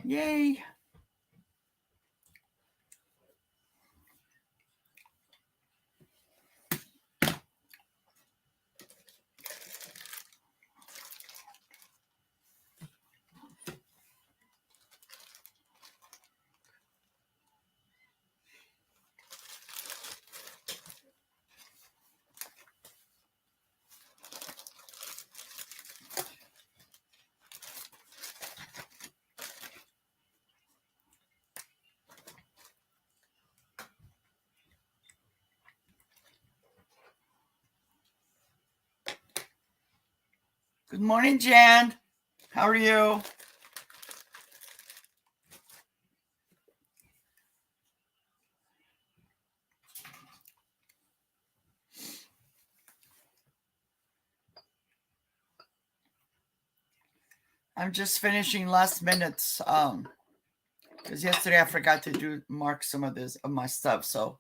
Yay. Good morning, Jan. How are you? I'm just finishing last minutes. Because yesterday I forgot to mark some of my stuff. So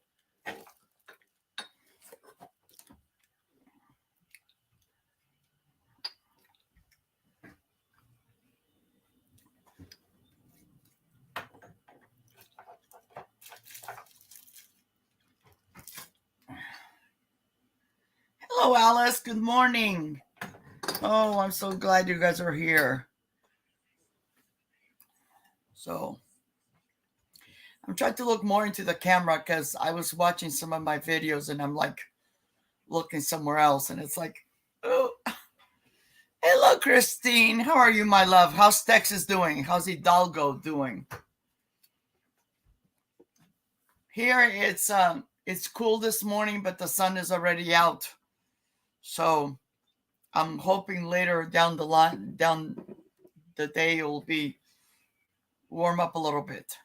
hello, Alice. Good morning. Oh, I'm so glad you guys are here. So I'm trying to look more into the camera because I was watching some of my videos and I'm like looking somewhere else. And it's like, oh, hello, Christine. How are you, my love? How's Texas doing? How's Hidalgo doing? Here it's cool this morning, but the sun is already out. So I'm hoping later down the day it will be warm up a little bit.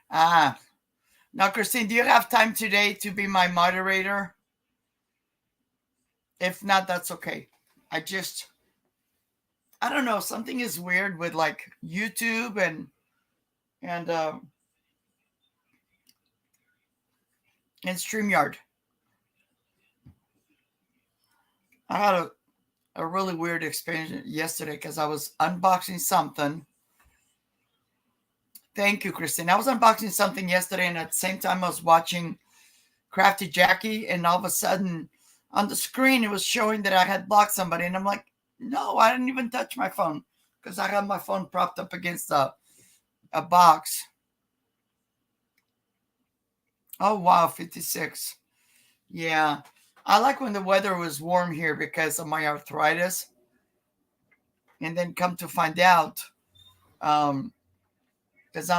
Now, Christine, do you have time today to be my moderator? If not, that's okay. I don't know. Something is weird with like YouTube and StreamYard. I had a really weird experience yesterday because I was unboxing something. Thank you, Christine. I was unboxing something yesterday, and at the same time, I was watching Crafty Jackie, and all of a sudden, on the screen, it was showing that I had blocked somebody, and I'm like, no, I didn't even touch my phone because I had my phone propped up against a box. Oh, wow, 56. Yeah. I like when the weather was warm here because of my arthritis. And then come to find out, because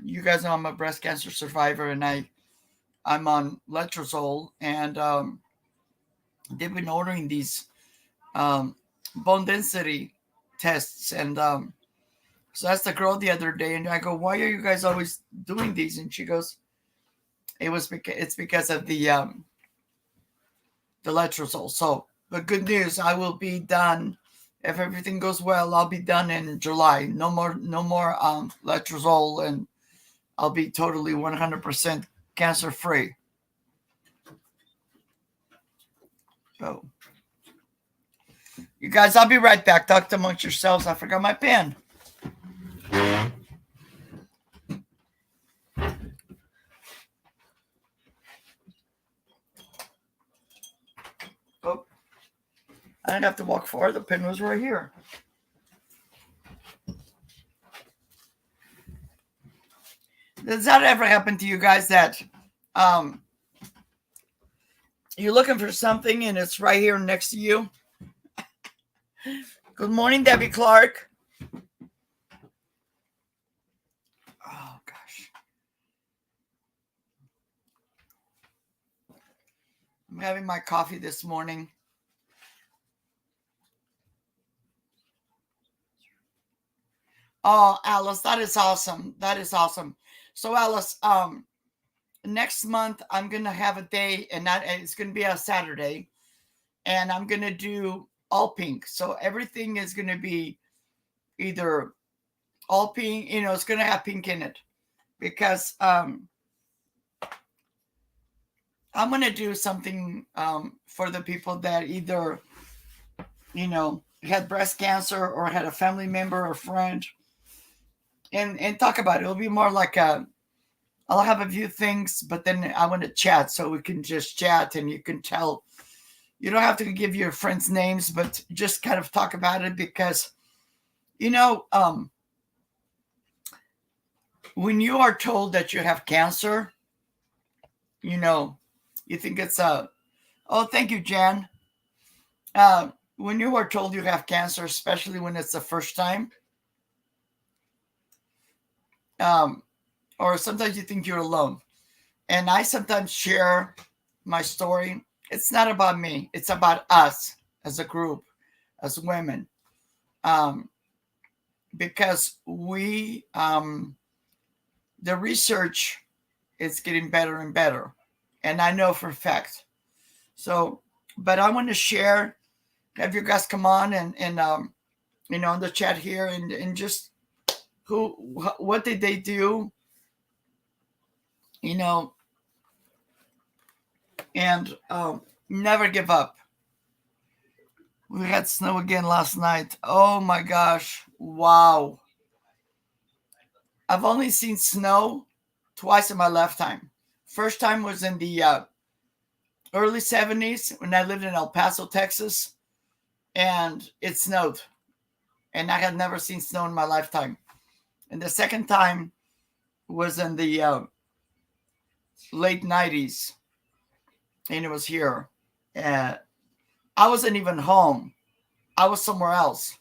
you guys know I'm a breast cancer survivor, and I'm on letrozole, and they've been ordering these bone density tests, and so that's the girl the other day, and I go, why are you guys always doing these? And she goes, it's because of the letrozole. So the good news, I will be done. If everything goes well, I'll be done in July. No more letrozole, and I'll be totally 100% cancer free. So, you guys, I'll be right back. Talk amongst yourselves. I forgot my pen. Oh, I didn't have to walk far. The pen was right here. Does that ever happen to you guys that you're looking for something and it's right here next to you? Good morning, Debbie Clark. Oh, gosh. I'm having my coffee this morning. Oh, Alice, that is awesome. That is awesome. So, Alice, next month I'm gonna have a day, and it's gonna be a Saturday, and I'm gonna do all pink. So everything is gonna be either all pink, it's going to have pink in it, because I'm going to do something for the people that either, had breast cancer or had a family member or friend, and talk about it. It'll be more like I'll have a few things, but then I want to chat, so we can just chat, and you can tell. You don't have to give your friends names, but just kind of talk about it, because, when you are told that you have cancer, you think it's oh, thank you, Jan. When you are told you have cancer, especially when it's the first time, or sometimes you think you're alone. And I sometimes share my story. It's not about me. It's about us as a group, as women. Because the research is getting better and better. And I know for a fact. So, but I want to share, have you guys come on and on the chat here, and just what did they do, and never give up. We had snow again last night. Oh my gosh. Wow. I've only seen snow twice in my lifetime. First time was in the early 70s when I lived in El Paso, Texas, and it snowed. And I had never seen snow in my lifetime. And the second time was in the late 90s, and it was here. I wasn't even home. I was somewhere else.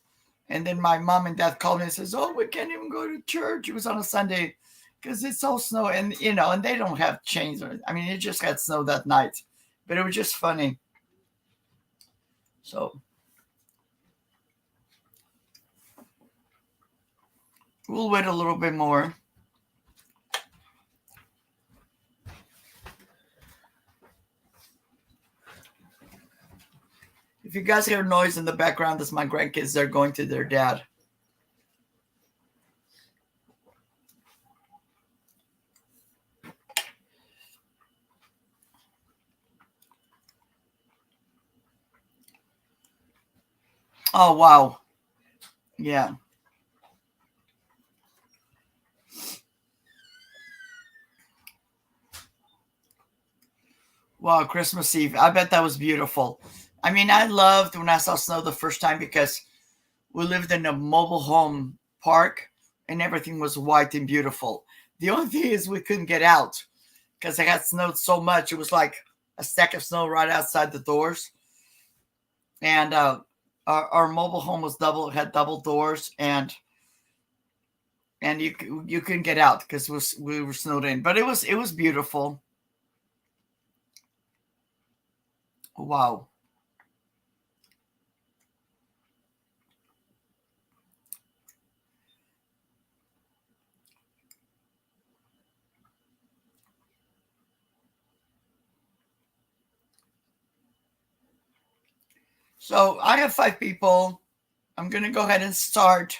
And then my mom and dad called me and says, "Oh, we can't even go to church." It was on a Sunday because it's all snow. And, and they don't have chains. It just had snow that night. But it was just funny. So we'll wait a little bit more. If you guys hear noise in the background, that's my grandkids. They're going to their dad. Oh, wow. Yeah. Wow, Christmas Eve. I bet that was beautiful. I loved when I saw snow the first time, because we lived in a mobile home park and everything was white and beautiful. The only thing is we couldn't get out because it had snowed so much. It was like a stack of snow right outside the doors. And our mobile home was had double doors, and you couldn't get out because we were snowed in. But it was beautiful. Wow. So I have 5 people. I'm going to go ahead and start,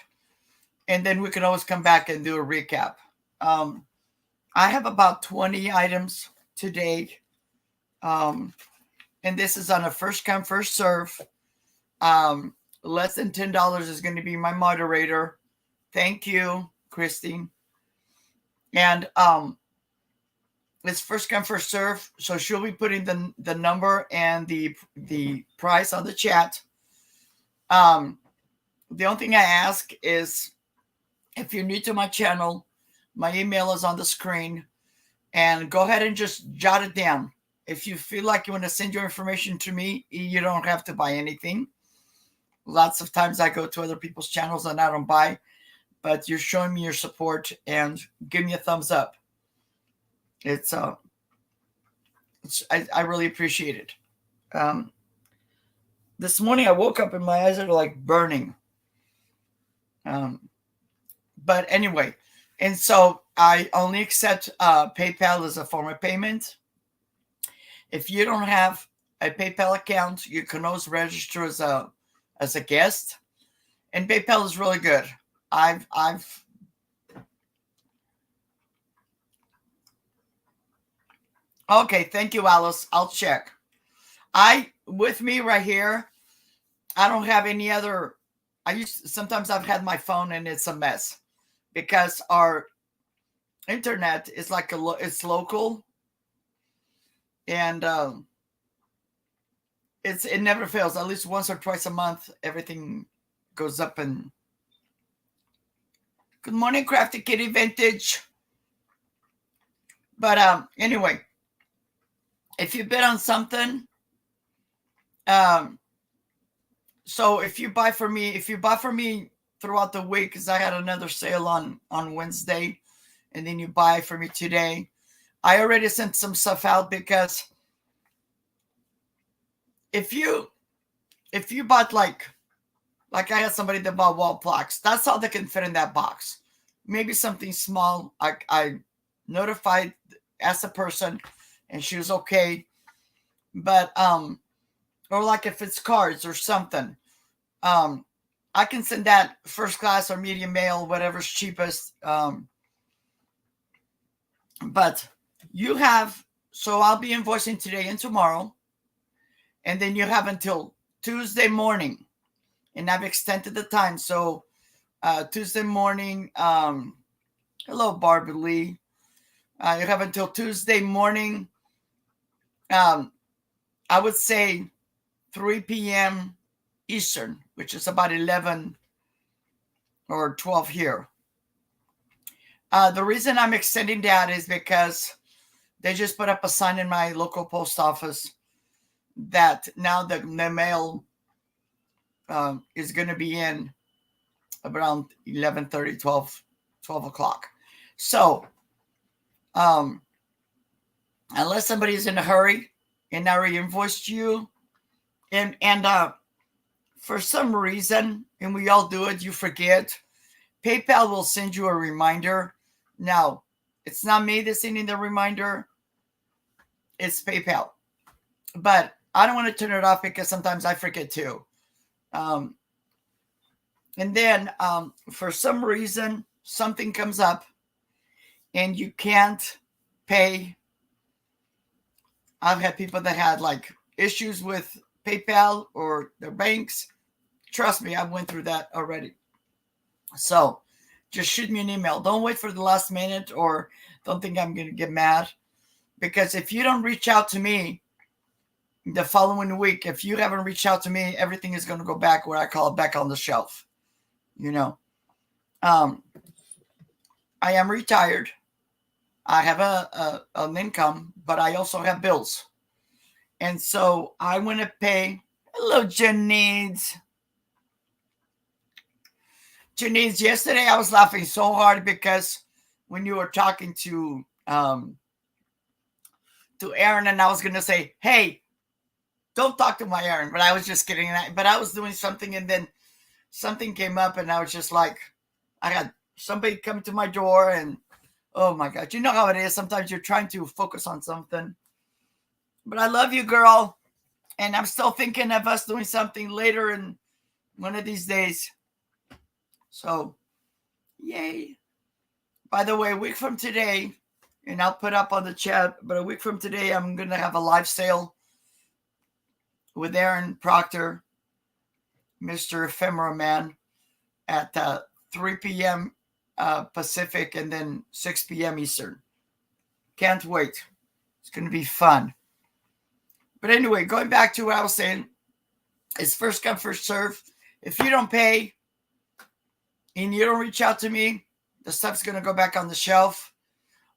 and then we can always come back and do a recap. I have about 20 items today. And this is on a first come, first serve. Less than $10 is going to be my moderator. Thank you, Christine. And it's first come, first serve. So she'll be putting the number and the price on the chat. The only thing I ask is, if you're new to my channel, my email is on the screen, and go ahead and just jot it down. If you feel like you want to send your information to me, you don't have to buy anything. Lots of times I go to other people's channels and I don't buy, but you're showing me your support, and give me a thumbs up. I really appreciate it. This morning I woke up and my eyes are like burning. But anyway, and so I only accept PayPal as a form of payment. If you don't have a PayPal account, you can always register as a guest. And PayPal is really good. I've okay, thank you, Alice. I'll check. With me right here, I don't have any other. Sometimes I've had my phone and it's a mess because our internet is like it's local, and it never fails. At least once or twice a month, everything goes up. And good morning, Crafty Kitty Vintage. But anyway, if you bid on something, so if you buy from me throughout the week, because I had another sale on Wednesday, and then you buy from me today, I already sent some stuff out, because if you bought like I had somebody that bought wall plaques, that's all that can fit in that box. Maybe something small. I notified, asked the person, and she was okay. But or like if it's cards or something, I can send that first class or medium mail, whatever's cheapest. But you have, so I'll be invoicing today and tomorrow, and then you have until Tuesday morning, and I've extended the time. So Tuesday morning, hello, Barbie Lee. You have until Tuesday morning, I would say 3 p.m. Eastern, which is about 11 or 12 here. The reason I'm extending that is because they just put up a sign in my local post office that now the mail is going to be in around 11:30, 12 o'clock. So unless somebody's in a hurry and I already invoiced you, and for some reason, and we all do it, you forget, PayPal will send you a reminder. Now, it's not me that's sending the reminder, it's PayPal. But I don't want to turn it off because sometimes I forget too. And then for some reason, something comes up and you can't pay. I've had people that had like issues with PayPal or their banks. Trust me, I went through that already. So just shoot me an email. Don't wait for the last minute, or don't think I'm going to get mad. Because if you don't reach out to me the following week, if you haven't reached out to me, everything is going to go back, what I call back on the shelf. You know, I am retired. I have an income, but I also have bills. And so I want to pay. Hello, Janice. Janice, yesterday I was laughing so hard because when you were talking to Aaron, and I was going to say, hey, don't talk to my Aaron, but I was just kidding. But I was doing something, and then something came up, and I was just like, I had somebody come to my door, and oh my God, you know how it is. Sometimes you're trying to focus on something. But I love you, girl. And I'm still thinking of us doing something later in one of these days. So, yay. By the way, a week from today, and I'll put up on the chat, but a week from today, I'm going to have a live sale with Aaron Proctor, Mr. Ephemera Man, at 3 p.m. Pacific and then 6 p.m. Eastern. Can't wait. It's going to be fun. But anyway, going back to what I was saying, it's first come, first serve. If you don't pay and you don't reach out to me, the stuff's going to go back on the shelf.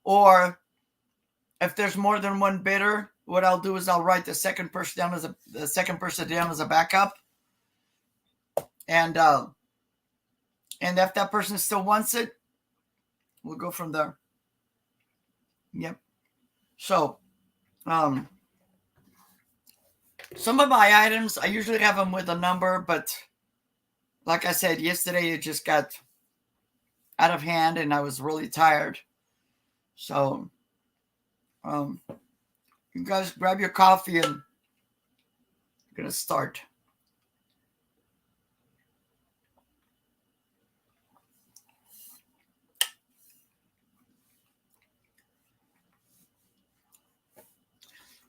Or if there's more than one bidder, what I'll do is I'll write the second person down as a backup. And if that person still wants it, we'll go from there. Yep. So, some of my items, I usually have them with a number, but like I said, yesterday it just got out of hand and I was really tired. So, you guys grab your coffee and I'm going to start.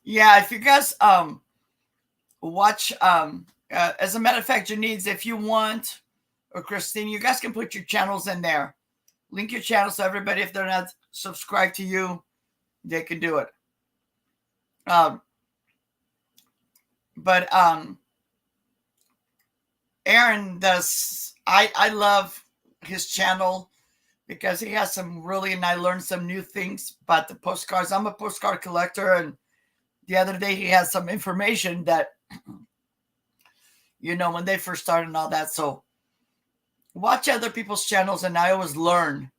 Yeah, if you guys watch as a matter of fact, Janice, if you want, or Christine, you guys can put your channels in there. Link your channel so everybody, if they're not subscribed to you, they can do it. But Aaron does. I love his channel because he has some really, and I learned some new things about the postcards. I'm a postcard collector, and the other day he had some information that, when they first started and all that. So watch other people's channels, and I always learn.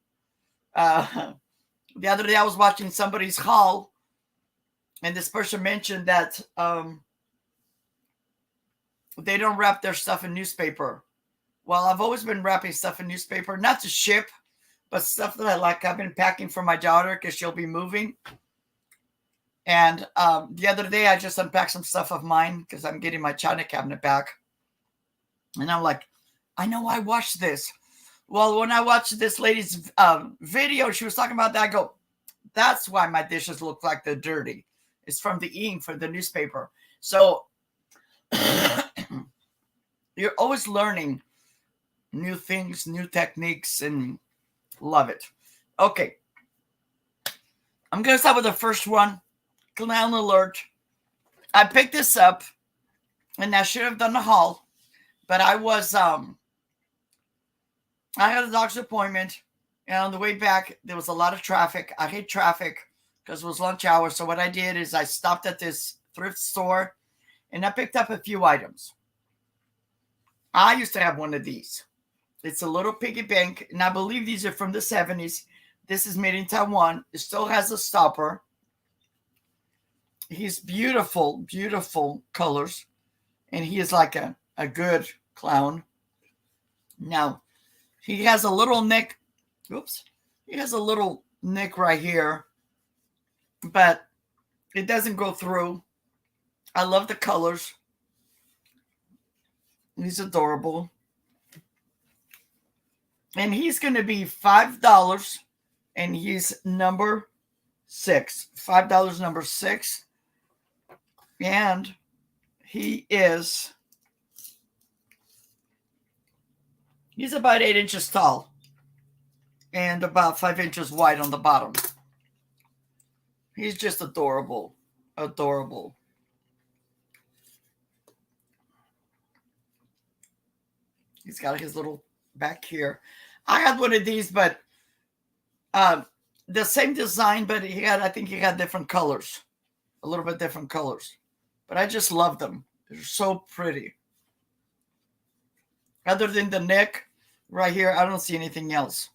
The other day I was watching somebody's haul, and this person mentioned that they don't wrap their stuff in newspaper. Well, I've always been wrapping stuff in newspaper, not to ship, but stuff that I like. I've been packing for my daughter because she'll be moving. And the other day I just unpacked some stuff of mine because I'm getting my china cabinet back. And I'm like, I know I watched this. Well, when I watched this lady's video, she was talking about that. I go, that's why my dishes look like they're dirty. It's from the ink for the newspaper. So you're always learning new things, new techniques, and love it. Okay. I'm going to start with the first one. Clown alert. I picked this up, and I should have done the haul, but I had a doctor's appointment, and on the way back, there was a lot of traffic. I hate traffic because it was lunch hour. So what I did is I stopped at this thrift store, and I picked up a few items. I used to have one of these. It's a little piggy bank, and I believe these are from the 70s. This is made in Taiwan. It still has a stopper. He's beautiful, beautiful colors, and he is like a good clown. Now, he has a little nick. Oops. He has a little nick right here, but it doesn't go through. I love the colors. He's adorable. And he's going to be $5, and he's number 6. $5 number 6. And he's about 8 inches tall and about 5 inches wide on the bottom. He's just adorable. Adorable. He's got his little back here. I had one of these, but the same design, but I think he had different colors. A little bit different colors. But I just love them. They're so pretty. Other than the neck right here, I don't see anything else.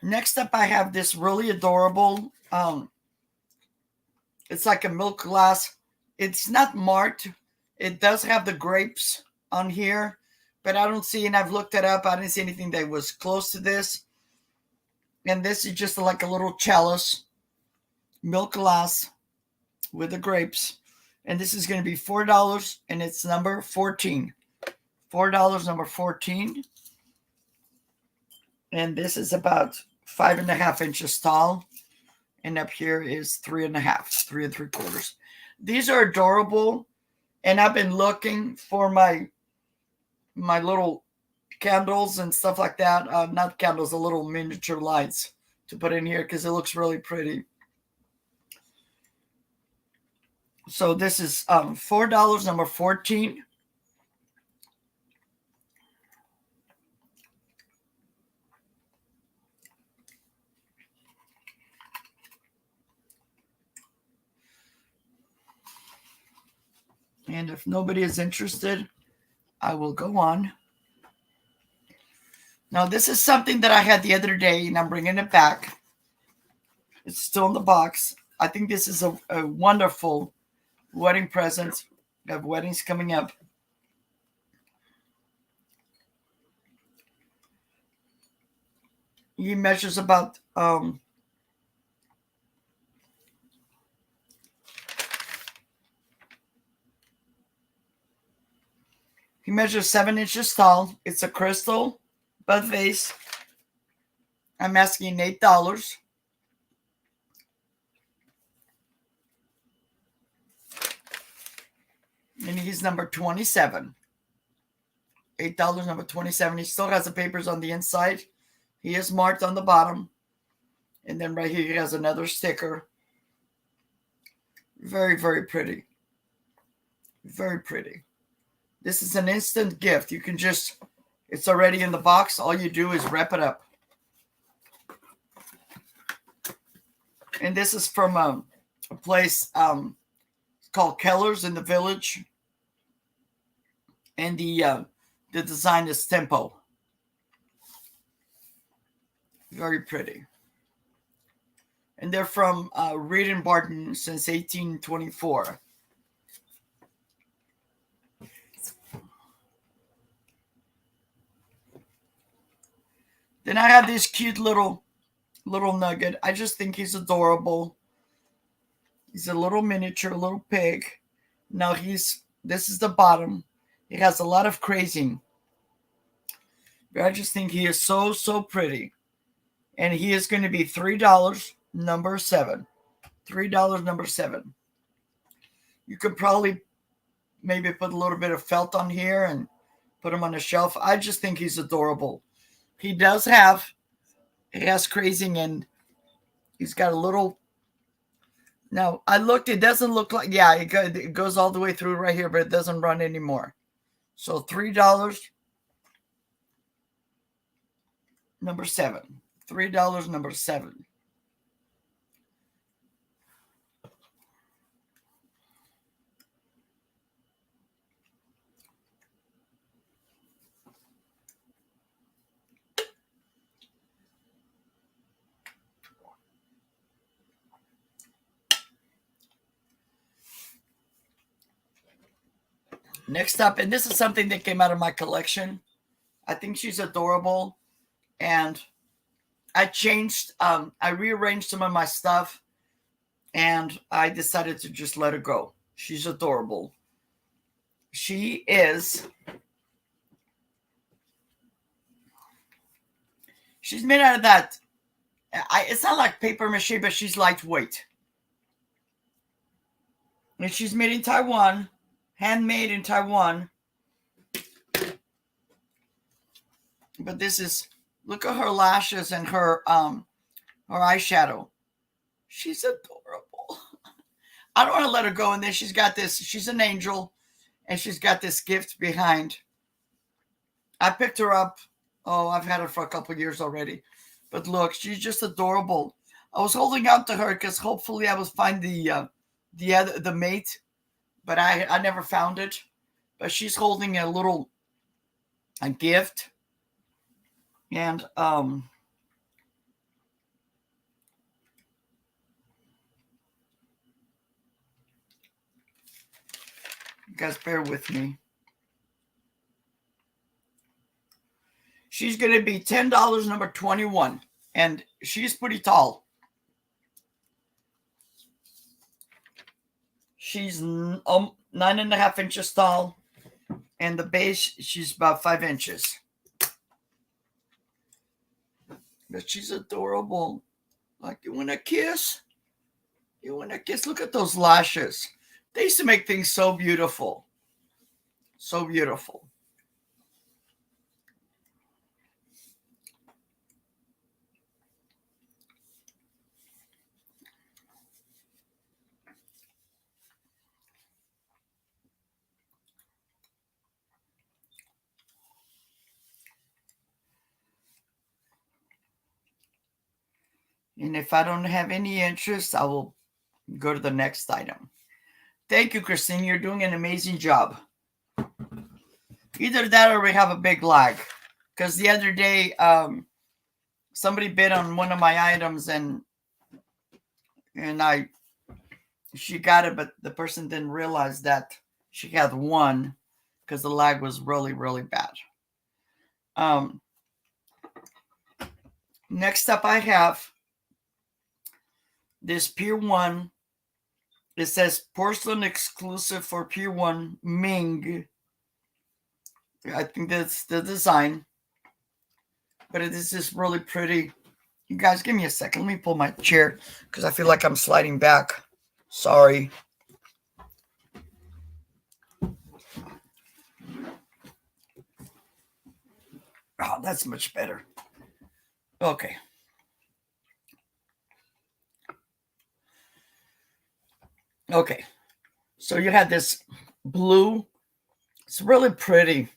Next up, I have this really adorable, it's like a milk glass. It's not marked. It does have the grapes on here, but I don't see, and I've looked it up, I didn't see anything that was close to this. And this is just like a little chalice, milk glass with the grapes. And this is going to be $4, and it's number 14. $4, number 14. And this is about 5.5 inches tall. And up here is 3.5, 3 3/4. These are adorable. And I've been looking for my little candles and stuff like that. Not candles, the little miniature lights to put in here because it looks really pretty. So this is $4, number 14. And if nobody is interested, I will go on. Now, this is something that I had the other day, and I'm bringing it back. It's still in the box. I think this is a wonderful wedding present. We have weddings coming up. He measures about He measures 7 inches tall. It's a crystal bud vase. I'm asking $8. And he's number 27. $8, number 27. He still has the papers on the inside. He is marked on the bottom. And then right here, he has another sticker. Very, very pretty. Very pretty. This is an instant gift. You can just, it's already in the box. All you do is wrap it up. And this is from a place called Keller's in the Village. And the design is Tempo. Very pretty. And they're from Reed and Barton since 1824. Then I have this cute little nugget. I just think he's adorable. He's a little miniature, little pig. Now this is the bottom. It has a lot of crazing. But I just think he is so, so pretty. And he is going to be $3, number 7. $3, number 7. You could probably maybe put a little bit of felt on here and put him on the shelf. I just think he's adorable. He has crazing, and he's got a little. Now, I looked, it doesn't look like, yeah, it goes all the way through right here, but it doesn't run anymore. So $3, number 7. $3, number 7. Next up, and this is something that came out of my collection. I think she's adorable. And I rearranged some of my stuff. And I decided to just let her go. She's adorable. She's made out of that. It's not like paper mache, but she's lightweight. And she's made in Taiwan. Handmade in Taiwan. But this is, look at her lashes and her eyeshadow. She's adorable. I don't want to let her go. And then she's got this, she's an angel. And she's got this gift behind. I picked her up. Oh, I've had her for a couple of years already. But look, she's just adorable. I was holding out to her because hopefully I would find the mate. But I never found it. But she's holding a gift. And you guys bear with me. She's going to be $10, number 21. And she's pretty tall. She's 9.5 inches tall. And the base, she's about 5 inches. But she's adorable. Like, you want a kiss? You want a kiss? Look at those lashes. They used to make things so beautiful. So beautiful. And if I don't have any interest, I will go to the next item. Thank you, Christine. You're doing an amazing job. Either that or we have a big lag. Because the other day, somebody bid on one of my items and she got it, but the person didn't realize that she had one because the lag was really, really bad. Next up, I have this Pier 1. It says porcelain exclusive for Pier 1 Ming. I think that's the design, but it is just really pretty. You guys, give me a second. Let me pull my chair because I feel like I'm sliding back. Sorry. Oh, that's much better. Okay. Okay. So you had this blue. It's really pretty.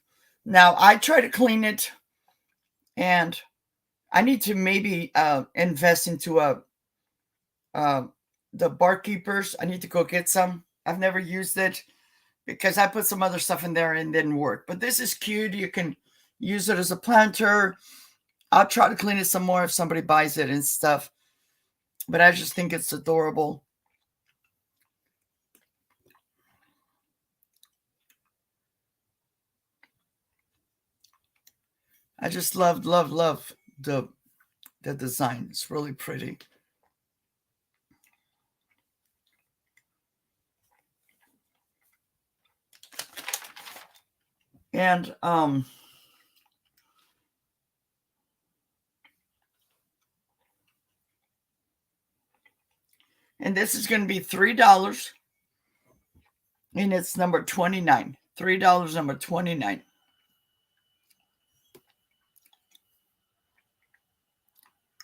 Now I try to clean it, and I need to maybe invest into uh, the barkeepers. I need to go get some. I've never used it because I put some other stuff in there and it didn't work. But this is cute. You can use it as a planter. I'll try to clean it some more if somebody buys it and stuff. But I just think it's adorable. I just love the design. It's really pretty. And this is going to be $3, and it's number 29. $3, number 29.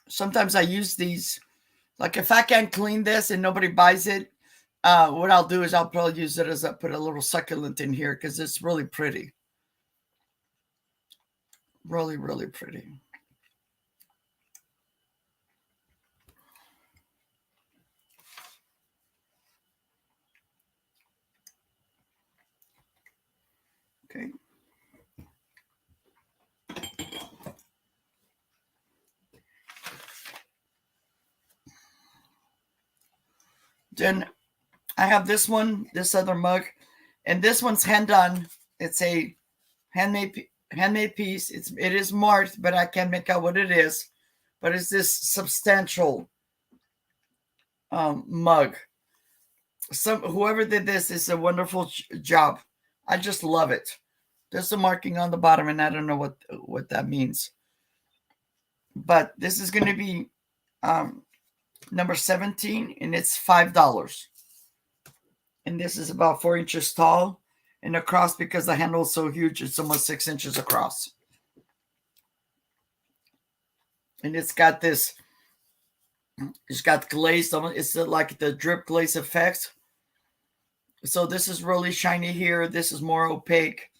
Sometimes I use these, like if I can't clean this and nobody buys it, what I'll do is I'll probably use it as I put a little succulent in here because it's really pretty. Really, really pretty. Okay. Then I have this one, this other mug, and this one's hand done. It's a handmade piece. It is marked, but I can't make out what it is. But it's this substantial mug. Whoever did this is a wonderful job. I just love it. There's a marking on the bottom, and I don't know what that means. But this is going to be number 17, and it's $5. And this is about 4 inches tall, and across, because the handle is so huge, it's almost 6 inches across. And it's got glaze. It's like the drip glaze effect. So this is really shiny here. This is more opaque,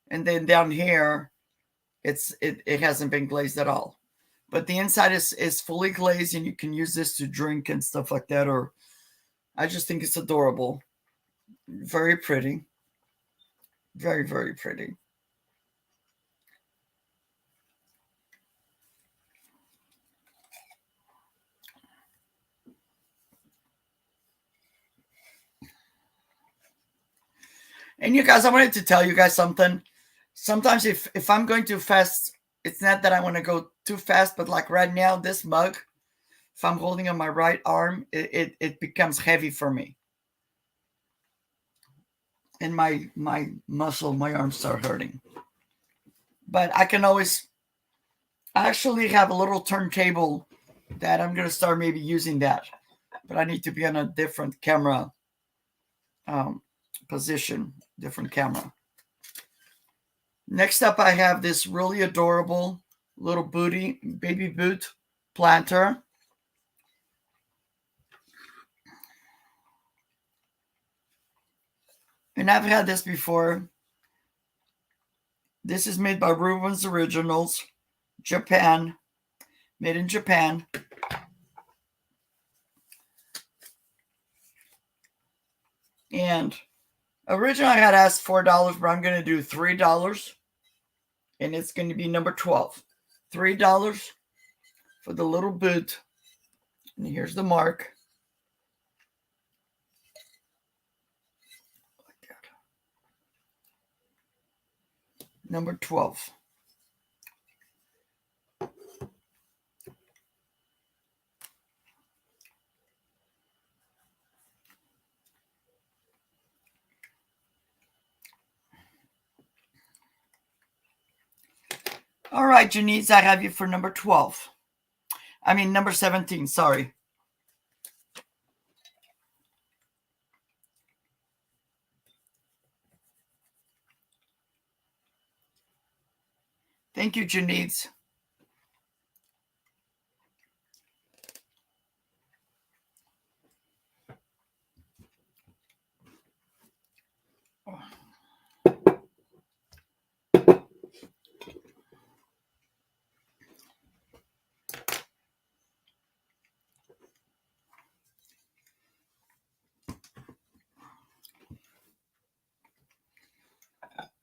and then down here, it hasn't been glazed at all. But the inside is fully glazed, and you can use this to drink and stuff like that. Or I just think it's adorable. Very pretty. Very, very pretty. And you guys, I wanted to tell you guys something. Sometimes if I'm going too fast, it's not that I want to go too fast, but like right now, this mug, if I'm holding on my right arm, it becomes heavy for me. And my arms start hurting. But I can always actually have a little turntable that I'm going to start maybe using that. But I need to be on a different camera position, different camera. Next up, I have this really adorable little baby boot planter. And I've had this before. This is made by Ruben's Originals, Japan. Made in Japan. And originally I had asked $4, but I'm going to do $3. And it's going to be number 12. $3 for the little boot. And here's the mark. Like that. Number 12. All right, Janice, I have you for number 12. I mean, number 17, sorry. Thank you, Janice.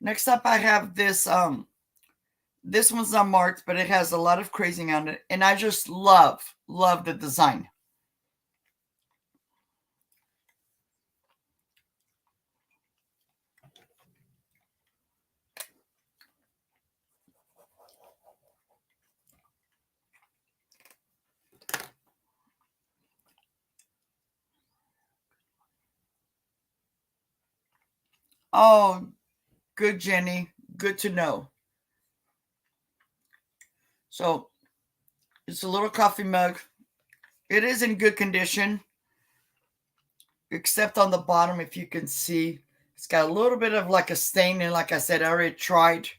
Next up, I have this. This one's not marked, but it has a lot of crazing on it, and I just love the design. Oh, good, Jenny. Good to know. So it's a little coffee mug. It is in good condition, except on the bottom, if you can see, it's got a little bit of like a stain. And like I said, I already tried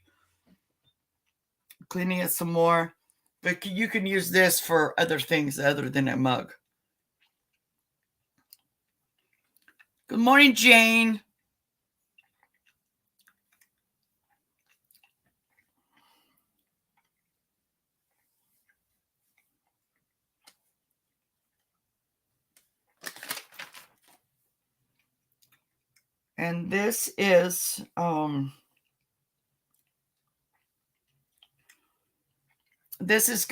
cleaning it some more. But you can use this for other things other than a mug. Good morning, Jane. And this is going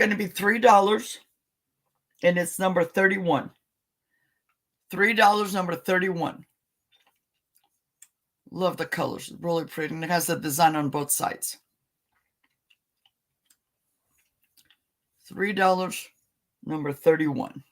to be $3, and it's number 31. $3, number 31. Love the colors, really pretty, and it has the design on both sides. $3, number 31.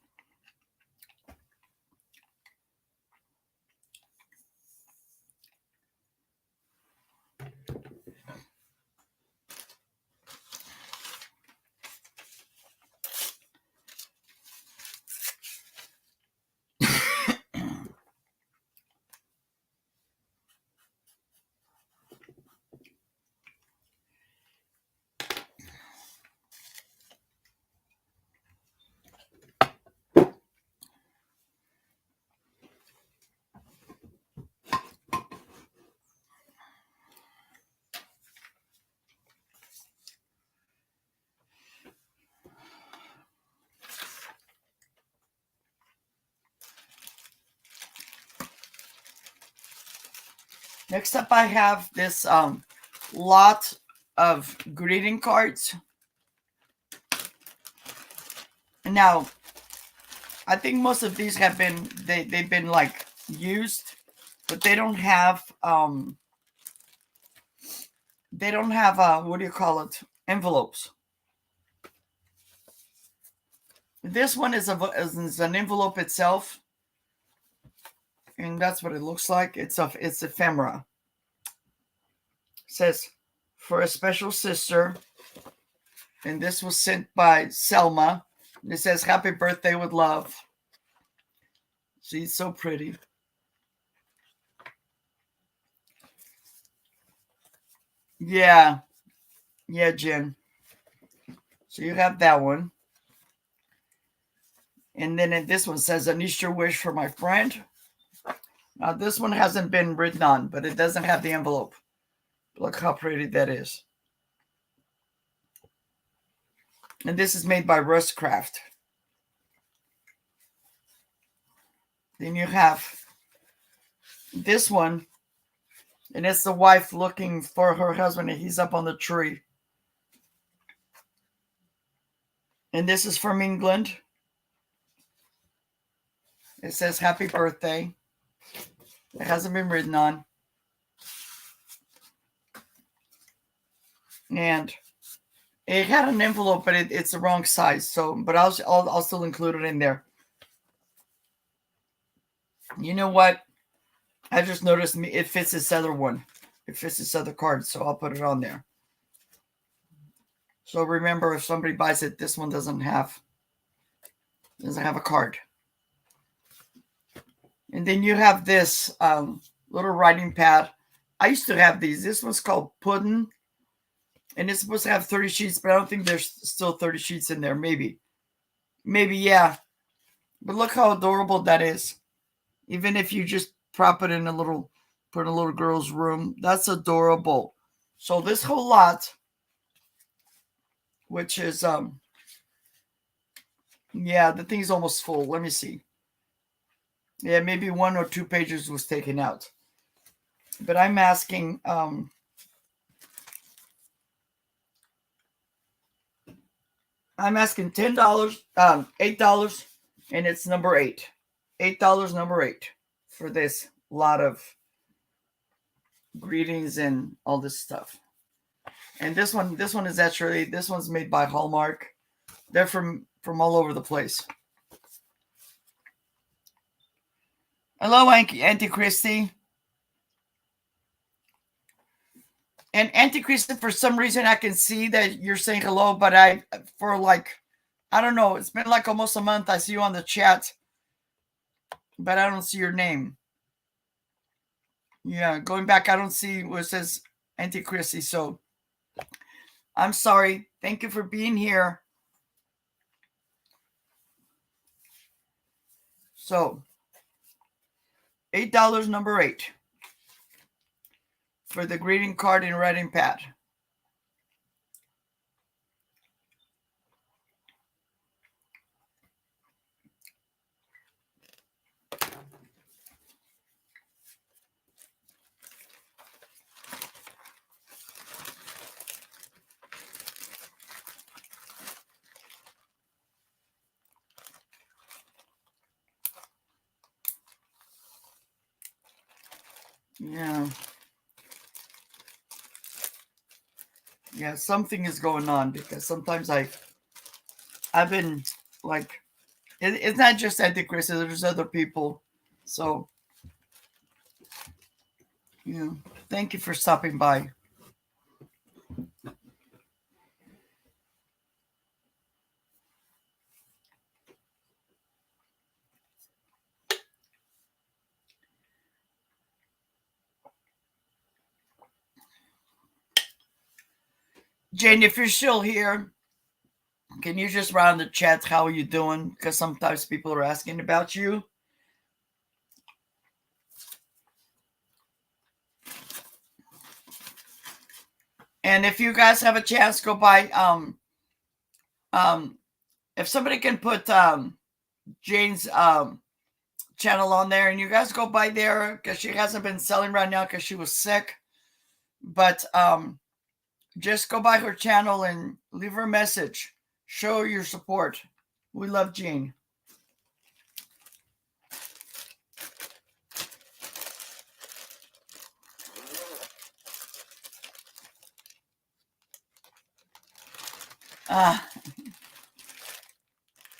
Next up, I have this lot of greeting cards. Now, I think most of these have been they've been like used, but they don't have what do you call it, envelopes. This one is an envelope itself, and that's what it looks like. It's ephemera. It says for a special sister, and this was sent by Selma. It says happy birthday with love. She's so pretty. Yeah, Jen. So you have that one. And then this one says an Easter wish for my friend. Now this one hasn't been written on, but it doesn't have the envelope. Look how pretty that is. And this is made by Rustcraft. Then you have this one, and it's the wife looking for her husband, and he's up on the tree. And this is from England. It says happy birthday. It hasn't been written on. And it had an envelope, but it's the wrong size. So, but I'll still include it in there. You know what? I just noticed it fits this other one. It fits this other card, so I'll put it on there. So remember, if somebody buys it, this one doesn't have a card. And then you have this little writing pad. I used to have these. This one's called Puddin'. And it's supposed to have 30 sheets, but I don't think there's still 30 sheets in there. Maybe, yeah. But look how adorable that is. Even if you just prop it in put in a little girl's room, that's adorable. So this whole lot, which is, yeah, the thing's almost full. Let me see. Yeah, maybe 1 or 2 pages was taken out. But I'm asking, $10, $8, and it's number 8. $8, number 8 for this lot of greetings and all this stuff. And this one is actually, this one's made by Hallmark. They're from all over the place. Hello, Auntie Christy. And Auntie Christy, for some reason, I can see that you're saying hello, but I don't know, it's been like almost a month. I see you on the chat, but I don't see your name. Yeah, going back, I don't see what says Auntie Christy, so I'm sorry. Thank you for being here. So, $8, number 8 for the greeting card and writing pad. Yeah, something is going on, because sometimes I've been like, it's not just Auntie Christy, there's other people. So, thank you for stopping by. Jane, if you're still here, can you just write in the chat, how are you doing? Because sometimes people are asking about you. And if you guys have a chance, go by. If somebody can put Jane's channel on there, and you guys go by there, because she hasn't been selling right now because she was sick. But just go by her channel and leave her a message. Show your support. We love Jane.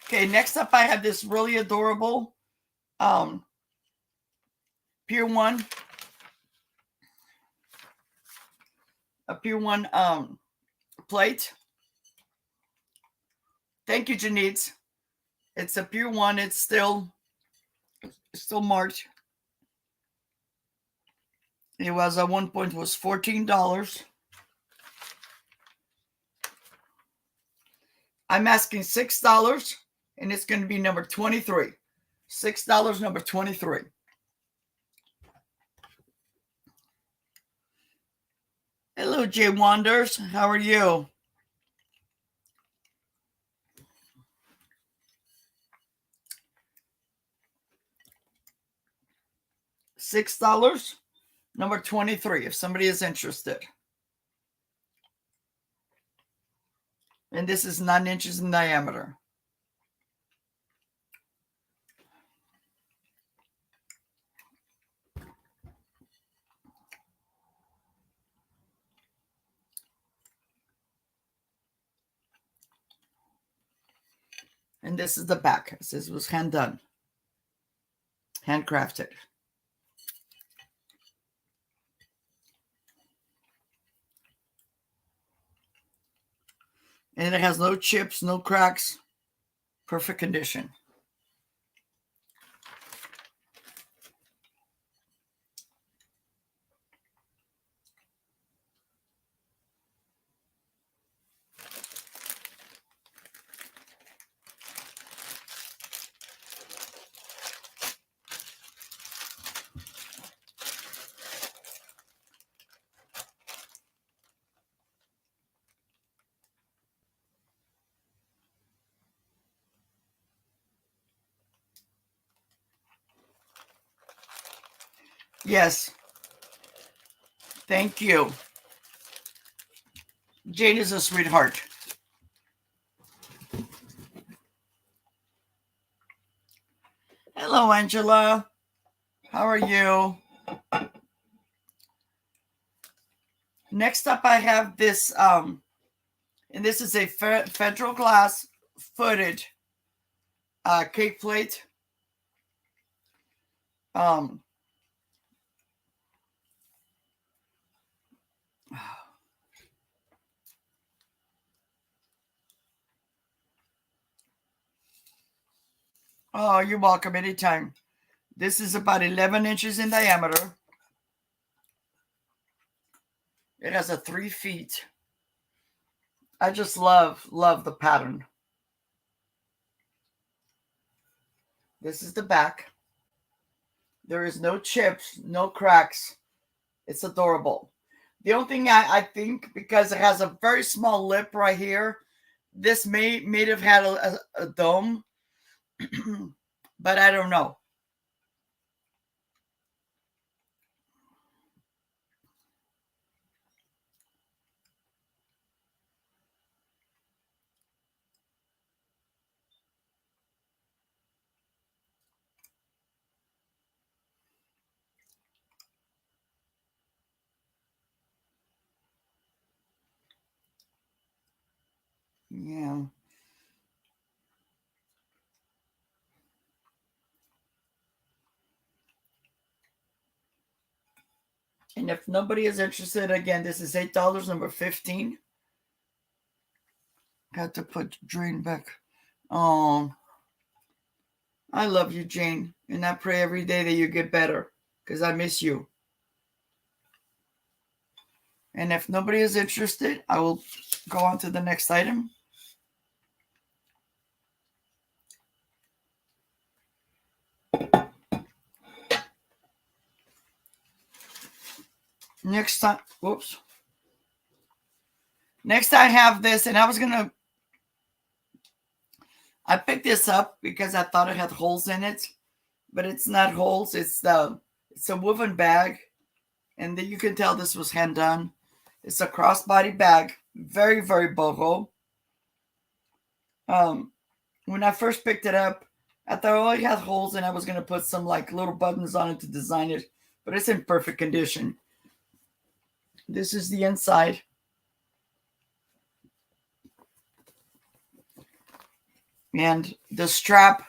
Okay, next up I have this really adorable Pier 1. A Pier 1 plate. Thank you, Janitz. It's a Pier 1. It's still marked. It was at one point was $14. I'm asking $6, and it's going to be number 23. $6, number 23. Hello, Jay Wanders. How are you? $6, number 23, if somebody is interested. And this is 9 inches in diameter. And this is the back. It says it was hand done, handcrafted. And it has no chips, no cracks. Perfect condition. Yes. Thank you. Jane is a sweetheart. Hello, Angela. How are you? Next up, I have this, and this is a federal glass footed cake plate. Oh, you're welcome anytime. This is about 11 inches in diameter. It has a 3 feet. I just love the pattern. This is the back. There is no chips, no cracks. It's adorable. The only thing I think, because it has a very small lip right here, this may have had a dome, but I don't know. Yeah. And if nobody is interested, again, this is $8, number 15. Got to put Jane back. Oh, I love you, Jane. And I pray every day that you get better, because I miss you. And if nobody is interested, I will go on to the next item. Next time, whoops. Next, I have this, and I picked this up because I thought it had holes in it, but it's not holes. It's a woven bag, and you can tell this was hand done. It's a crossbody bag, very, very boho. When I first picked it up, I thought it only had holes, and I was going to put some like little buttons on it to design it, but it's in perfect condition. This is the inside. And the strap,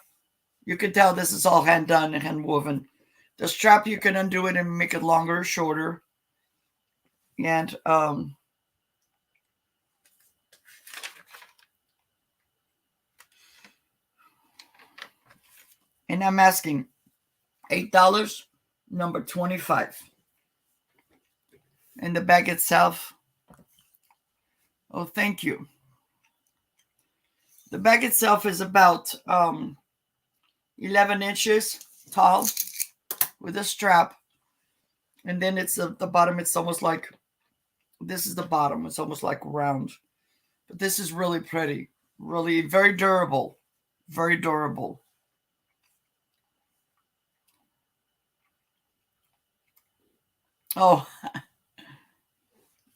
you can tell this is all hand done and hand woven. The strap, you can undo it and make it longer or shorter. And I'm asking $8, number 25. And the bag itself, oh, thank you. The bag itself is about 11 inches tall with a strap. And then it's the bottom, it's almost like, this is the bottom. It's almost like round. But this is really pretty. Really very durable. Very durable. Oh,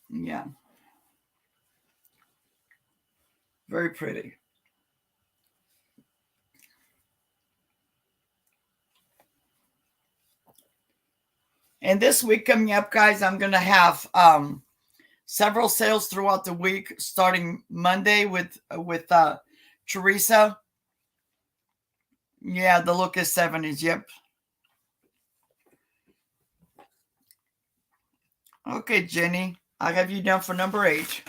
yeah. Very pretty. And this week coming up, guys, I'm going to have several sales throughout the week, starting Monday with Teresa. Yeah, the look is 70s. Yep. Okay, Jenny, I have you down for number 8.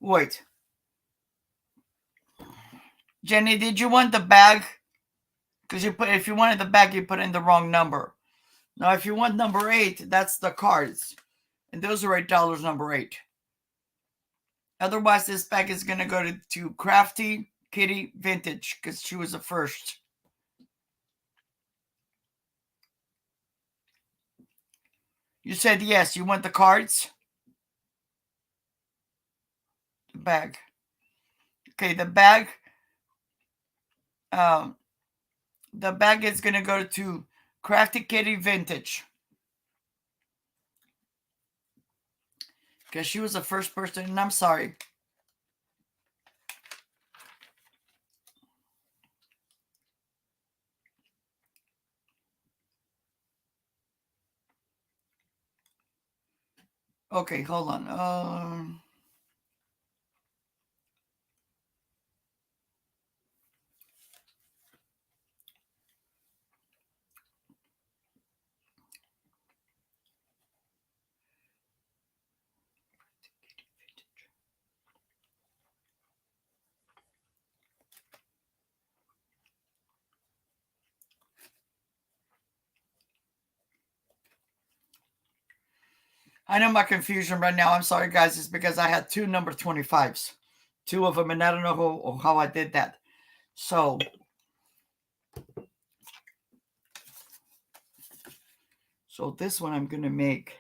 Wait. Jenny, did you want the bag? Because if you wanted the bag, you put in the wrong number. Now, if you want number 8, that's the cards. And those are $8, number 8. Otherwise, this bag is going to go to Crafty Kitty Vintage because she was the first. You said yes. You want the cards? The bag. Okay, the bag. The bag is going to go to Crafty Kitty Vintage. Because she was the first person, and I'm sorry. Okay, hold on. I know my confusion right now. I'm sorry, guys. It's because I had 2 number 25s. 2 of them, and I don't know how I did that. So this one I'm going to make.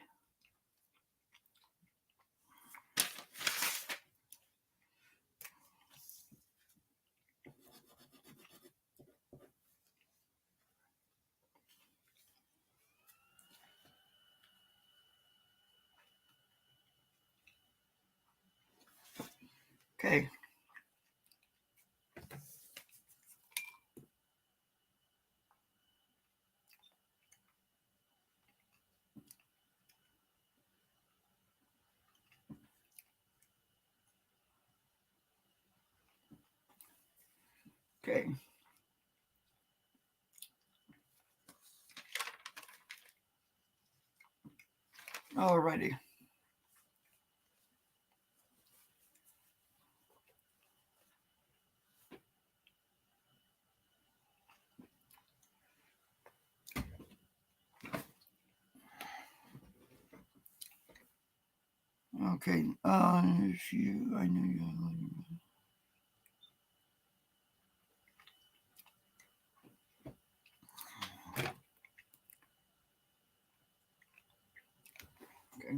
Okay. Okay. Alrighty. Okay. I know you. Okay.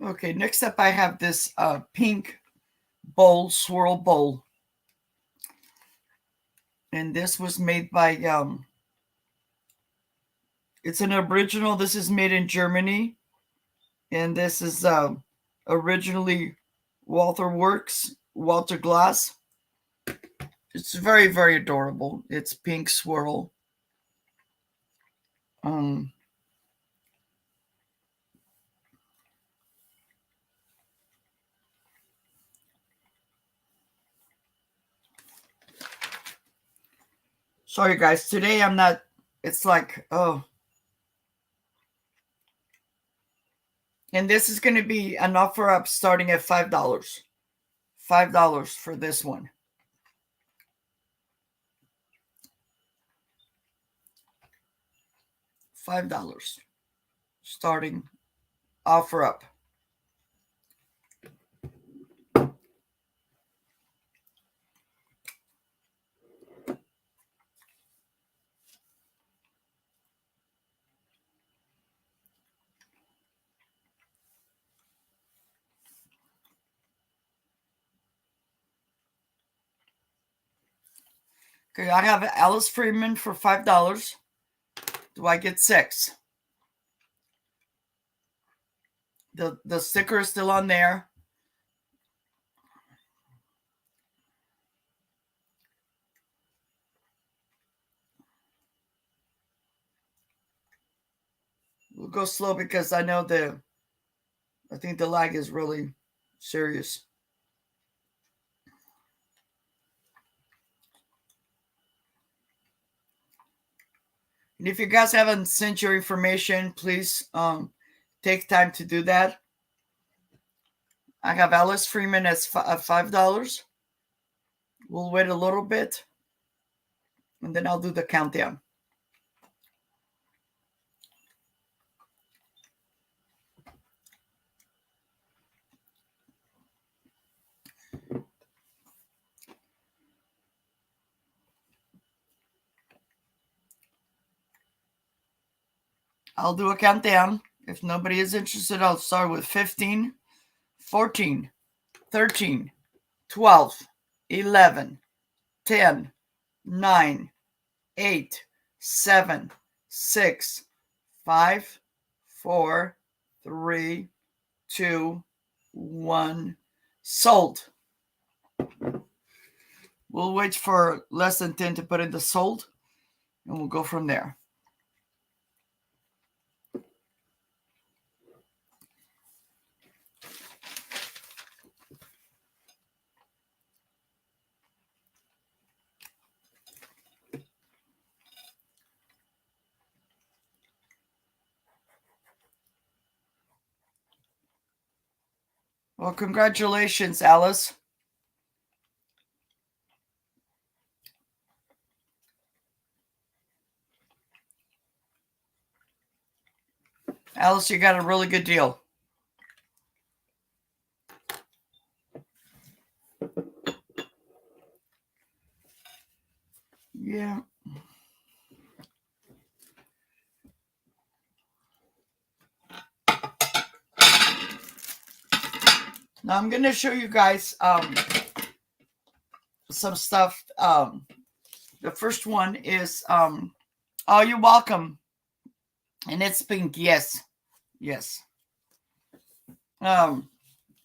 Okay. Next up, I have this pink bowl, swirl bowl, and this was made by It's an original. This is made in Germany, and this is originally Walter Glass. It's very, very adorable. It's pink swirl. Sorry, guys. Today I'm not. It's like, oh. And this is going to be an offer up starting at $5. $5 for this one. $5 starting offer up. Okay, I have Alice Freeman for $5. Do I get 6? The sticker is still on there. We'll go slow because I know I think the lag is really serious. And if you guys haven't sent your information, please take time to do that. I have Alice Freeman at $5. We'll wait a little bit, and then I'll do the countdown. I'll do a countdown. If nobody is interested, I'll start with 15, 14, 13, 12, 11, 10, 9, 8, 7, 6, 5, 4, 3, 2, 1. Sold. We'll wait for less than 10 to put in the sold, and we'll go from there. Well, congratulations, Alice. Alice, you got a really good deal. Yeah. Now I'm going to show you guys some stuff. The first one is, oh, you're welcome. And it's pink. Yes. Yes.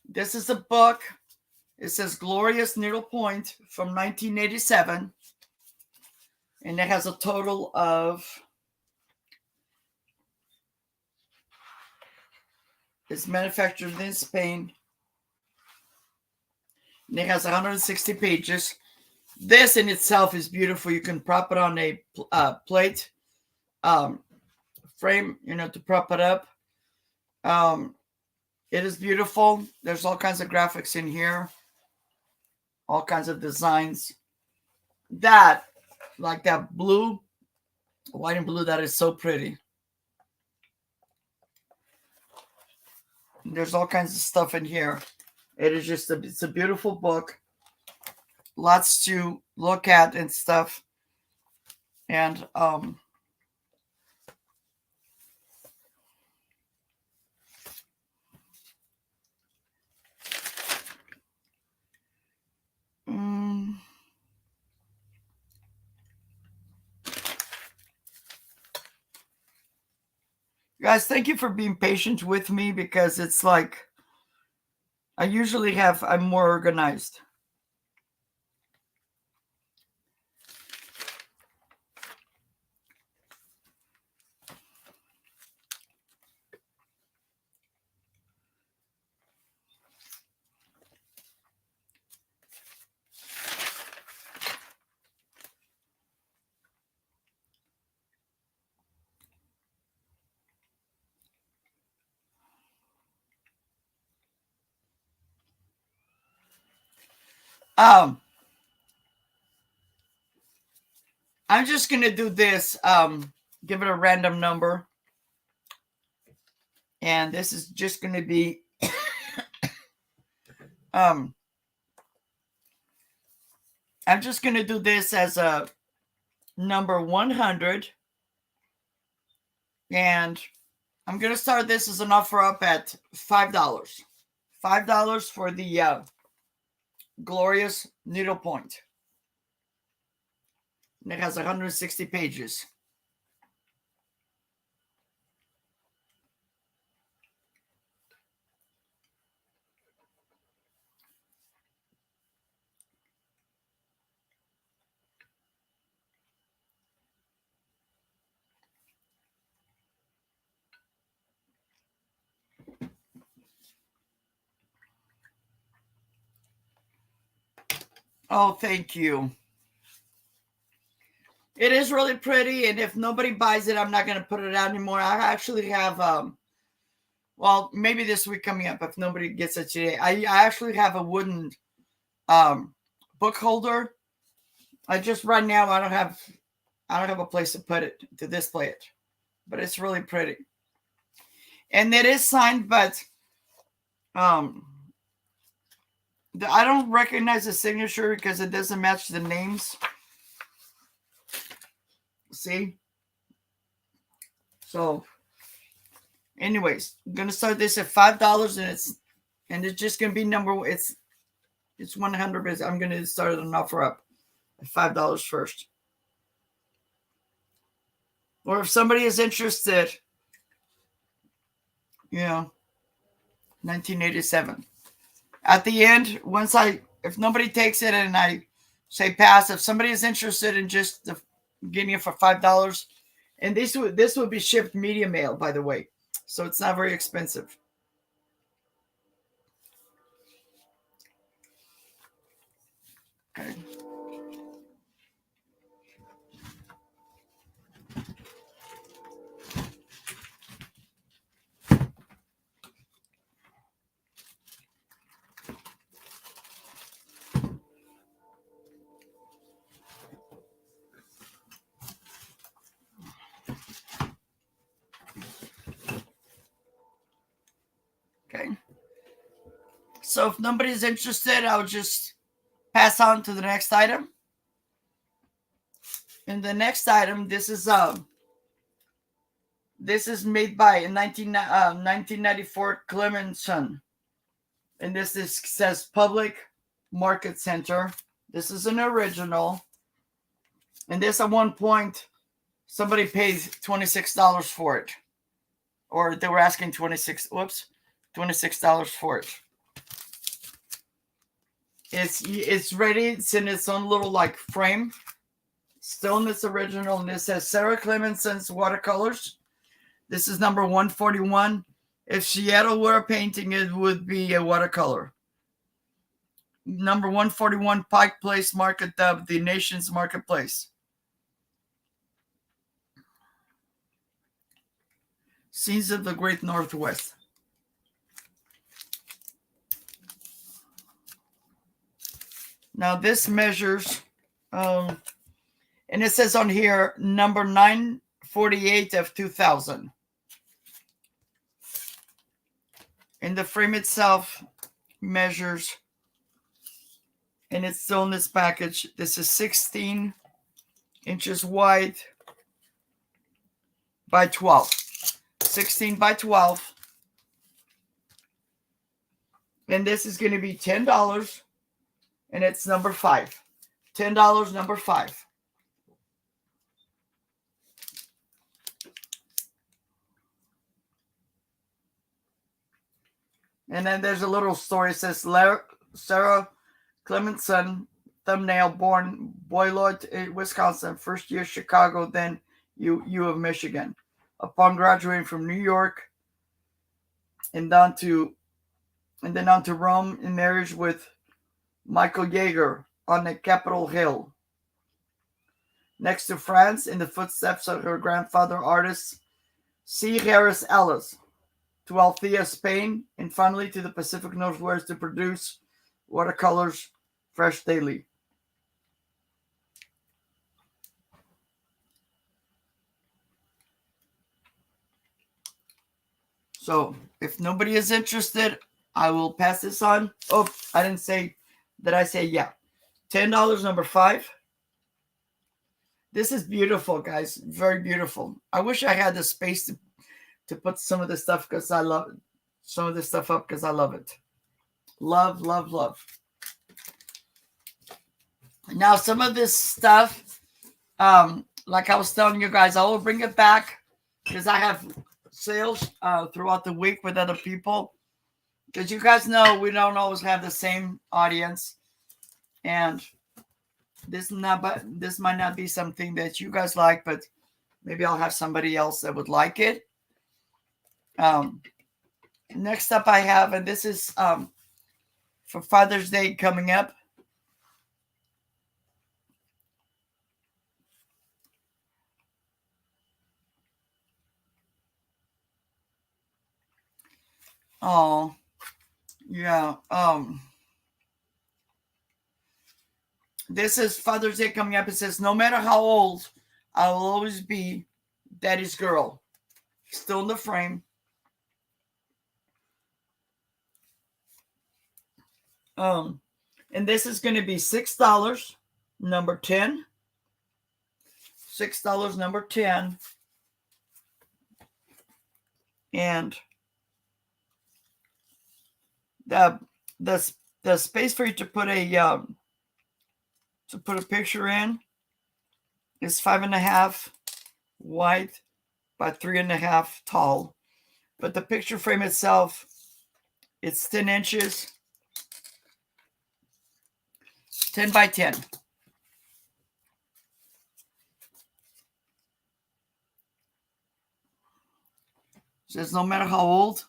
This is a book. It says Glorious Needlepoint from 1987. And it has a total of, it's manufactured in Spain. And it has 160 pages. This in itself is beautiful. You can prop it on a plate frame, to prop it up. It is beautiful. There's all kinds of graphics in here. All kinds of designs. That, like that blue, white and blue, that is so pretty. There's all kinds of stuff in here. It is just it's a beautiful book. Lots to look at and stuff. And guys, thank you for being patient with me, because it's like I'm more organized. I'm just going to do this, give it a random number. And this is just going to be, I'm just going to do this as a number 100. And I'm going to start this as an offer up at $5. $5 for the Glorious Needlepoint. And it has 160 pages. Oh, thank you. It is really pretty, and if nobody buys it, I'm not going to put it out anymore. I actually have, well, maybe this week coming up, if nobody gets it today, I actually have a wooden book holder. I just right now I don't have a place to put it, to display it, but it's really pretty, and it is signed, but I don't recognize the signature because it doesn't match the names. See? So, anyways, I'm gonna start this at $5, and it's just gonna be it's 100. I'm gonna start an offer up at $5 first. Or if somebody is interested, 1987. At the end, if nobody takes it and I say pass, if somebody is interested in just getting it for $5, and this would be shipped media mail, by the way, so it's not very expensive. Okay. Okay. So if nobody's interested, I'll just pass on to the next item. And the next item, this is made by 1994 Clemenson. And this says Public Market Center. This is an original. And this at one point, somebody paid $26 for it. Or they were asking $26 for it. It's ready. It's in its own little like frame. Still in its original. And it says Sarah Clemenson's watercolors. This is number 141. If Seattle were a painting, it would be a watercolor. Number 141, Pike Place Market, the nation's marketplace. Scenes of the Great Northwest. Now this measures, and it says on here, number 948 of 2000. And the frame itself measures, and it's still in this package. This is 16 inches wide by 12. 16 by 12. And this is going to be $10. And it's number 5. $10, number 5. And then there's a little story. It says Sarah Clemenson, thumbnail, born Beloit, Wisconsin, first year Chicago, then U of Michigan. Upon graduating from New York and then on to Rome in marriage with Michael Jaeger on the Capitol Hill. Next to France, in the footsteps of her grandfather, artist C. Harris Ellis, to Althea, Spain, and finally to the Pacific Northwest to produce watercolors fresh daily. So if nobody is interested, I will pass this on. Oh, I didn't say that. I say yeah. $10, number 5. This is beautiful, guys. Very beautiful. I wish I had the space to put some of this stuff because I love it. Some of this stuff up because I love it. Love, love, love. Now, some of this stuff, like I was telling you guys, I will bring it back because I have sales throughout the week with other people. Because you guys know we don't always have the same audience. And this might not be something that you guys like, but maybe I'll have somebody else that would like it. Next up I have, and this is for Father's Day coming up. Oh, yeah. This is Father's Day coming up. It says, no matter how old, I will always be daddy's girl. Still in the frame. And this is going to be $6, number 10. $6, number 10. And the the space for you to put a picture in is 5.5 wide by 3.5 tall. But the picture frame itself, it's 10 inches, 10 by 10. Says, no matter how old,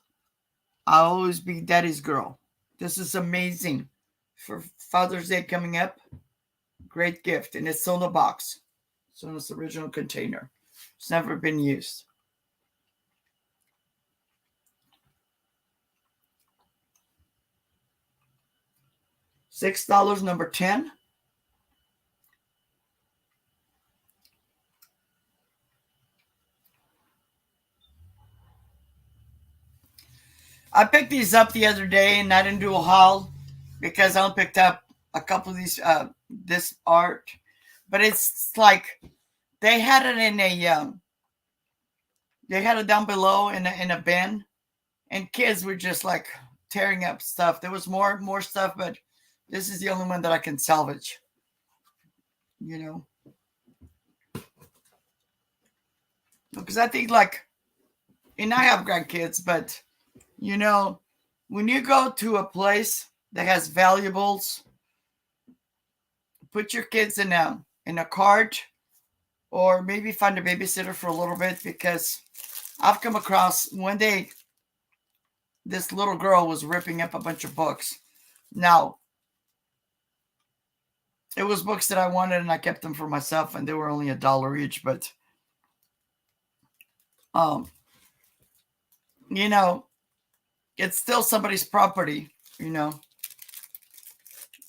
I'll always be daddy's girl. This is amazing for Father's Day coming up. Great gift. And it's still in the box. It's in its original container. It's never been used. $6, number 10. I picked these up the other day and I didn't do a haul because I only picked up a couple of these, this art. But it's like they had it in a, they had it down below in a bin, and kids were just like tearing up stuff. There was more stuff, but this is the only one that I can salvage. You know, because I think like, and I have grandkids, but you know, when you go to a place that has valuables, put your kids in a cart, or maybe find a babysitter for a little bit, because I've come across one day this little girl was ripping up a bunch of books. Now, it was books that I wanted and I kept them for myself, and they were only $1 each, but you know, it's still somebody's property, you know.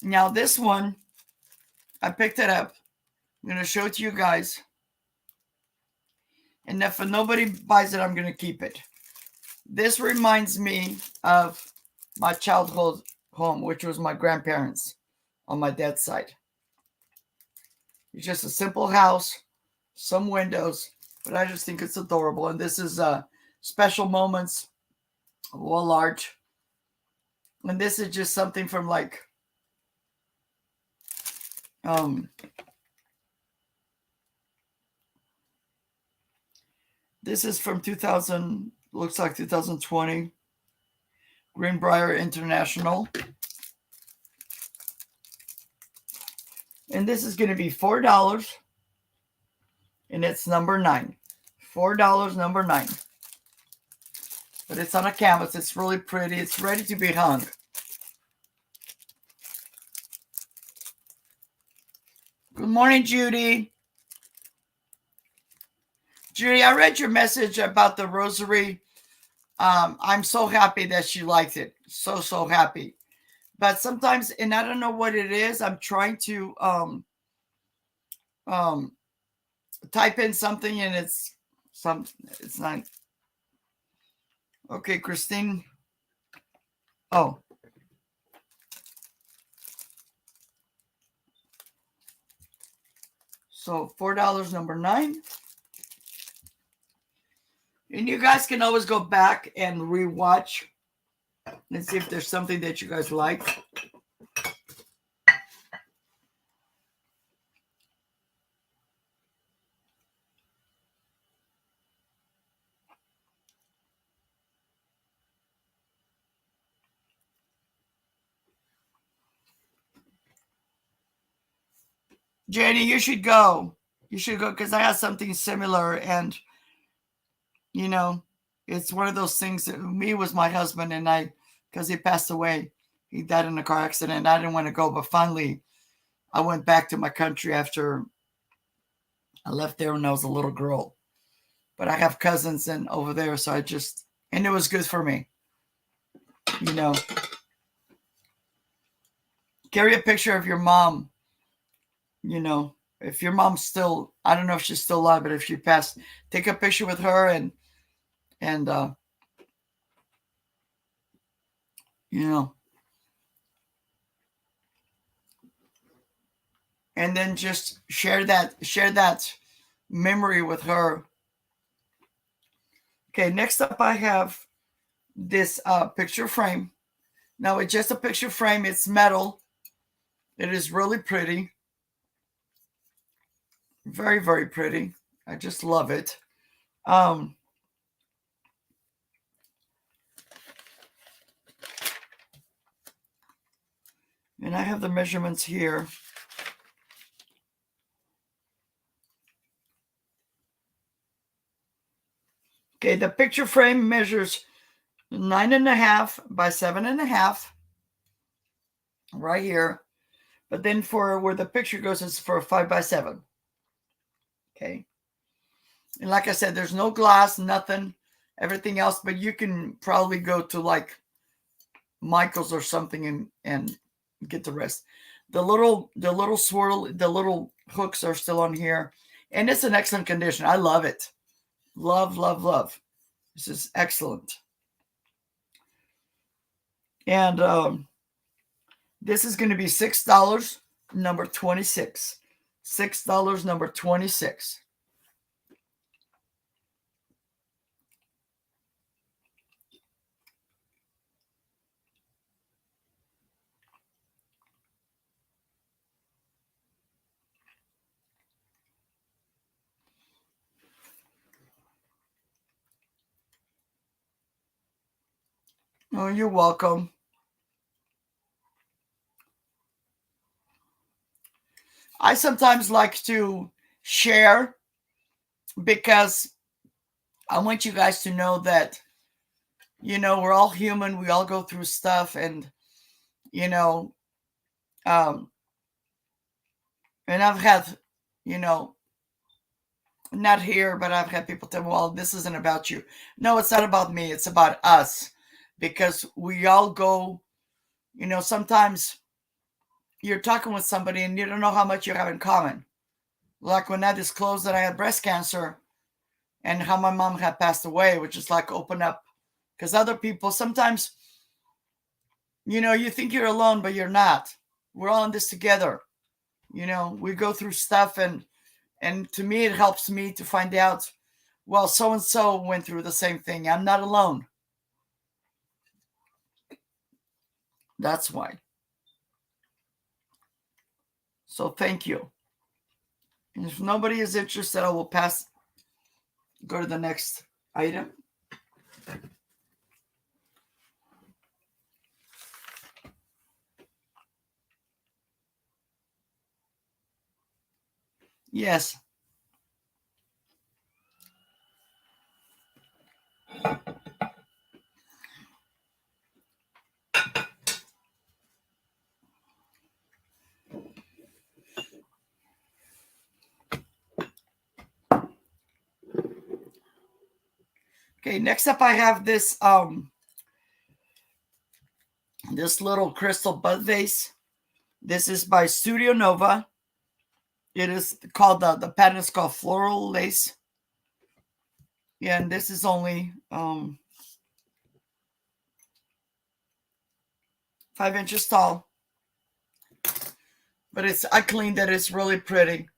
Now this one, I picked it up. I'm going to show it to you guys. And if nobody buys it, I'm going to keep it. This reminds me of my childhood home, which was my grandparents on my dad's side. It's just a simple house, some windows, but I just think it's adorable. And this is Special Moments, wall art. And this is just something from like, this is from 2000, looks like 2020, Greenbrier International. And this is going to be $4. And it's number 9. $4, number 9. But it's on a canvas. It's really pretty. It's ready to be hung. Good morning, Judy. Judy, I read your message about the rosary. I'm so happy that she liked it. So happy. But sometimes, and I don't know what it is, I'm trying to type in something and it's not. Okay, Christine. Oh. So $4, number 9. And you guys can always go back and rewatch and see if there's something that you guys like. Jenny, you should go. You should go because I have something similar. And, you know, it's one of those things that me was my husband and I, because he passed away. He died in a car accident. I didn't want to go, but finally I went back to my country after I left there when I was a little girl. But I have cousins over there, so and it was good for me. You know, carry a picture of your mom. You know, if your mom's still, I don't know if she's still alive, but if she passed, take a picture with her and you know, and then just share that memory with her. Okay, next up I have this picture frame. Now it's just a picture frame. It's metal. It is really pretty. Very, very pretty. I just love it. And I have the measurements here. Okay, the picture frame measures 9.5 by 7.5 right here. But then for where the picture goes, it's for 5 by 7. Okay. And like I said, there's no glass, nothing, everything else, but you can probably go to like Michael's or something and get the rest. The little swirl, the little hooks are still on here. And it's in excellent condition. I love it. Love, love, love. This is excellent. And this is going to be $6, number 26. $6, number 26. Oh, you're welcome. I sometimes like to share because I want you guys to know that, you know, we're all human. We all go through stuff. And, you know, and I've had, you know, not here, but I've had people tell me, well, this isn't about you. No, it's not about me. It's about us because we all go, you know, sometimes you're talking with somebody and you don't know how much you have in common. Like when I disclosed that I had breast cancer and how my mom had passed away, which is like open up. Because other people, sometimes, you know, you think you're alone, but you're not. We're all in this together. You know, we go through stuff and to me, it helps me to find out, well, so-and-so went through the same thing. I'm not alone. That's why. So thank you. And if nobody is interested, I will go to the next item. Yes. Okay, next up I have this this little crystal bud vase. This is by Studio Nova. It is called the pattern is called Floral Lace. Yeah, and this is only 5 inches tall. But I cleaned it. It's really pretty.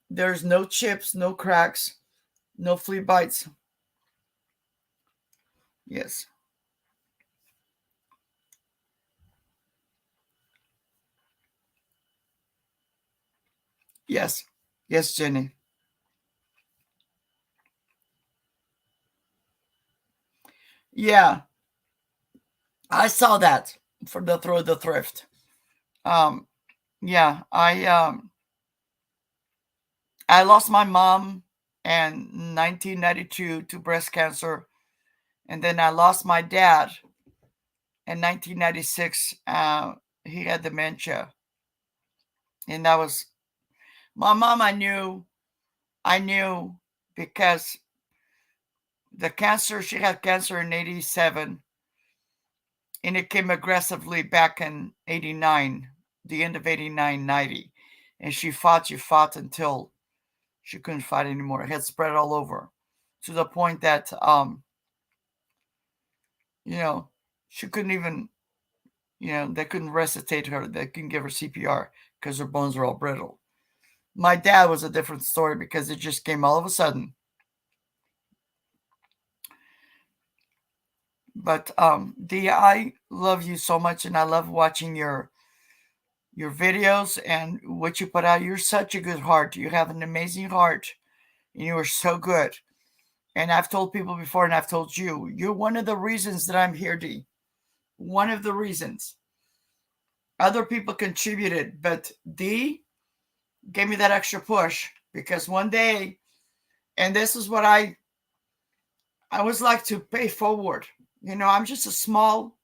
There's no chips, no cracks, no flea bites. Yes. Yes. Yes, Jenny. Yeah. I saw that for the thrift. Yeah, I lost my mom in 1992 to breast cancer, and then I lost my dad in 1996. He had dementia, and that was my mom. I knew because she had cancer in 87, And it came aggressively back in 89, the end of 89, 90. And she fought until she couldn't fight anymore. It had spread all over to the point that, she couldn't even, they couldn't resuscitate her. They couldn't give her CPR because her bones were all brittle. My dad was a different story because it just came all of a sudden. But Dee, I love you so much, and I love watching your videos and what you put out. You're such a good heart. You have an amazing heart, and you are so good. And I've told people before, and I've told you, you're one of the reasons that I'm here, Dee. One of the reasons. Other people contributed, but Dee gave me that extra push because one day, and this is what I always like to pay forward. I'm just a small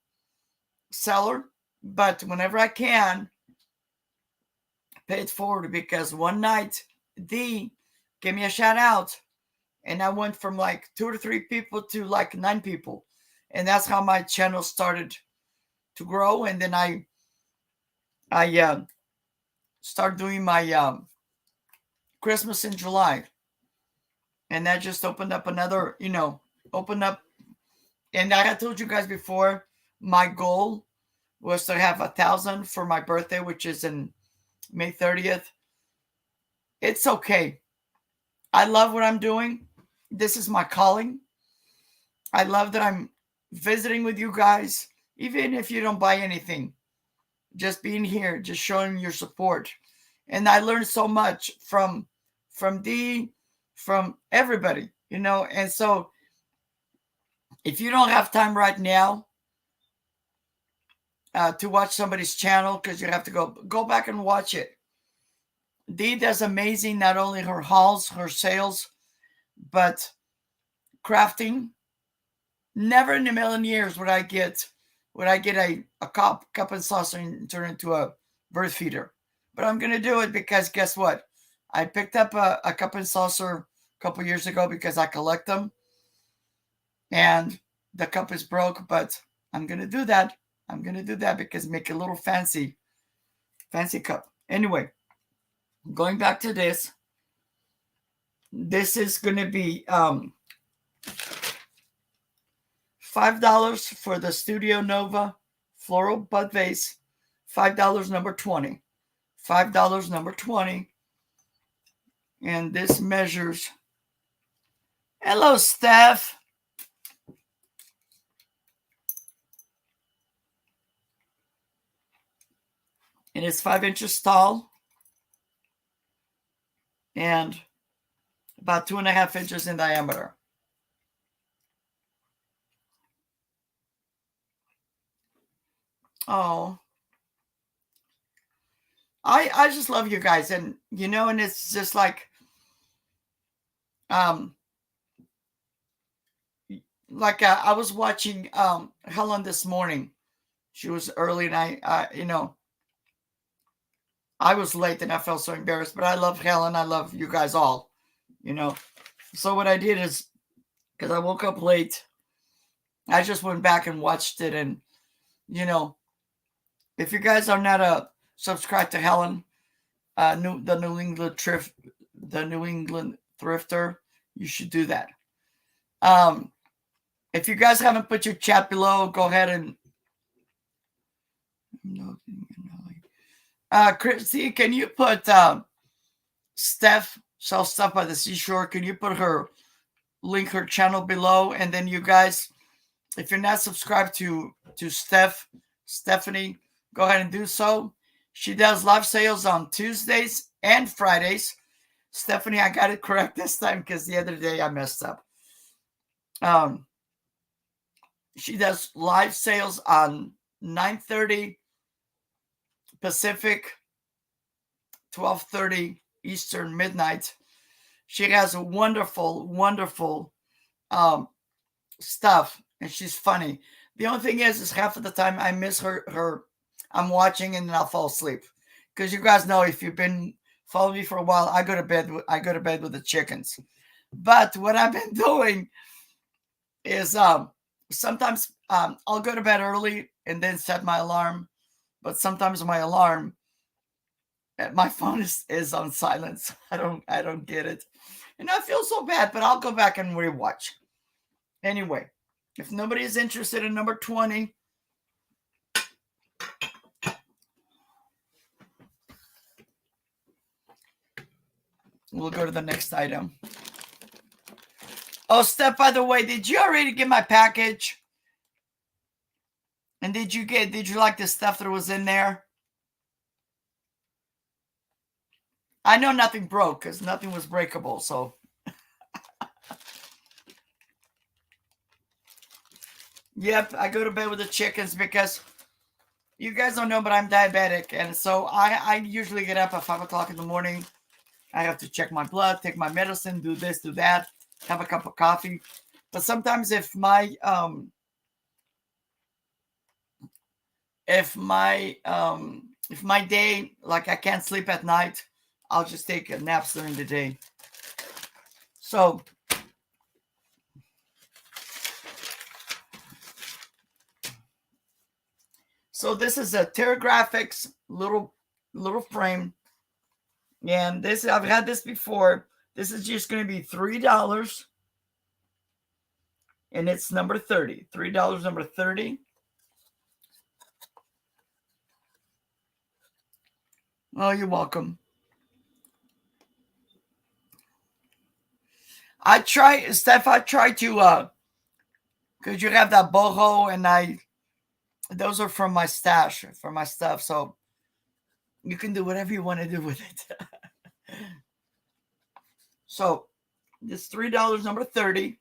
seller, but whenever I can, pay it forward because one night Dee gave me a shout out and I went from like 2 to 3 people to like 9 people. And that's how my channel started to grow. And then I started doing my Christmas in July. And that just opened up another, opened up. And I had told you guys before, my goal was to have 1,000 for my birthday, which is in May 30th. It's okay. I love what I'm doing. This is my calling. I love that I'm visiting with you guys, even if you don't buy anything. Just being here, just showing your support. And I learned so much from Dee, from everybody, And so if you don't have time right now to watch somebody's channel, because you have to go back and watch it. Dee does amazing, not only her hauls, her sales, but crafting. Never in a million years would I get a cup and saucer and turn into a bird feeder. But I'm going to do it because guess what? I picked up a cup and saucer a couple years ago because I collect them. And the cup is broke, but I'm going to do that. I'm going to do that because make a little fancy cup. Anyway, going back to this. This is going to be $5 for the Studio Nova floral bud vase. $5 number 20. $5 number 20. And this measures. Hello, Steph. And it's 5 inches tall. And about 2.5 inches in diameter. Oh, I just love you guys, and and it's just like I was watching Helen this morning. She was early, and I was late, and I felt so embarrassed. But I love Helen. I love you guys all. So what I did is, because I woke up late, I just went back and watched it, and if you guys are not subscribed to Helen, the New England Thrifter, you should do that. If you guys haven't put your chat below, go ahead and Chrissy, can you put Steph sells stuff by the seashore? Can you put her channel below? And then you guys, if you're not subscribed to Stephanie, go ahead and do so. She does live sales on Tuesdays and Fridays. Stephanie, I got it correct this time because the other day I messed up. She does live sales on 9:30 Pacific, 12:30 Eastern, midnight. She has a wonderful, wonderful stuff, and she's funny. The only thing is half of the time I miss her. I'm watching and then I'll fall asleep. Because you guys know, if you've been following me for a while, I go to bed with the chickens. But what I've been doing is sometimes I'll go to bed early and then set my alarm, but sometimes my alarm, my phone is on silence. I don't get it, and I feel so bad. But I'll go back and rewatch anyway. If nobody is interested in number 20, we'll go to the next item. Oh, Steph, by the way, did you already get my package? And did you like the stuff that was in there? I know nothing broke because nothing was breakable, so. Yep, I go to bed with the chickens because you guys don't know, but I'm diabetic. And so I usually get up at 5 o'clock in the morning. I have to check my blood, take my medicine, do this, do that, have a cup of coffee. But sometimes if my day, like I can't sleep at night, I'll just take naps during the day. So this is a TerraGraphics little frame. And this, I've had this before. This is just going to be $3. And it's number 30. $3, number 30. Oh, you're welcome. Steph, I try to, because you have that boho, and those are from my stash, from my stuff. So you can do whatever you want to do with it. So this $3, number 30.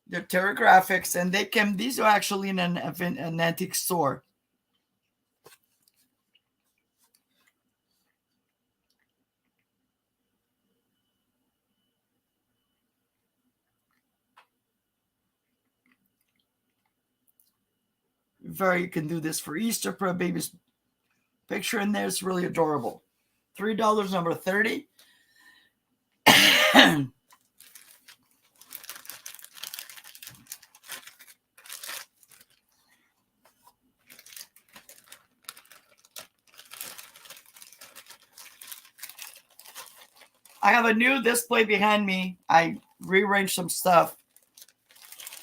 They're TerraGraphics, and these are actually in an antique store. You can do this for Easter, put a baby's picture in there. It's really adorable. $3, number 30. I have a new display behind me. I rearranged some stuff.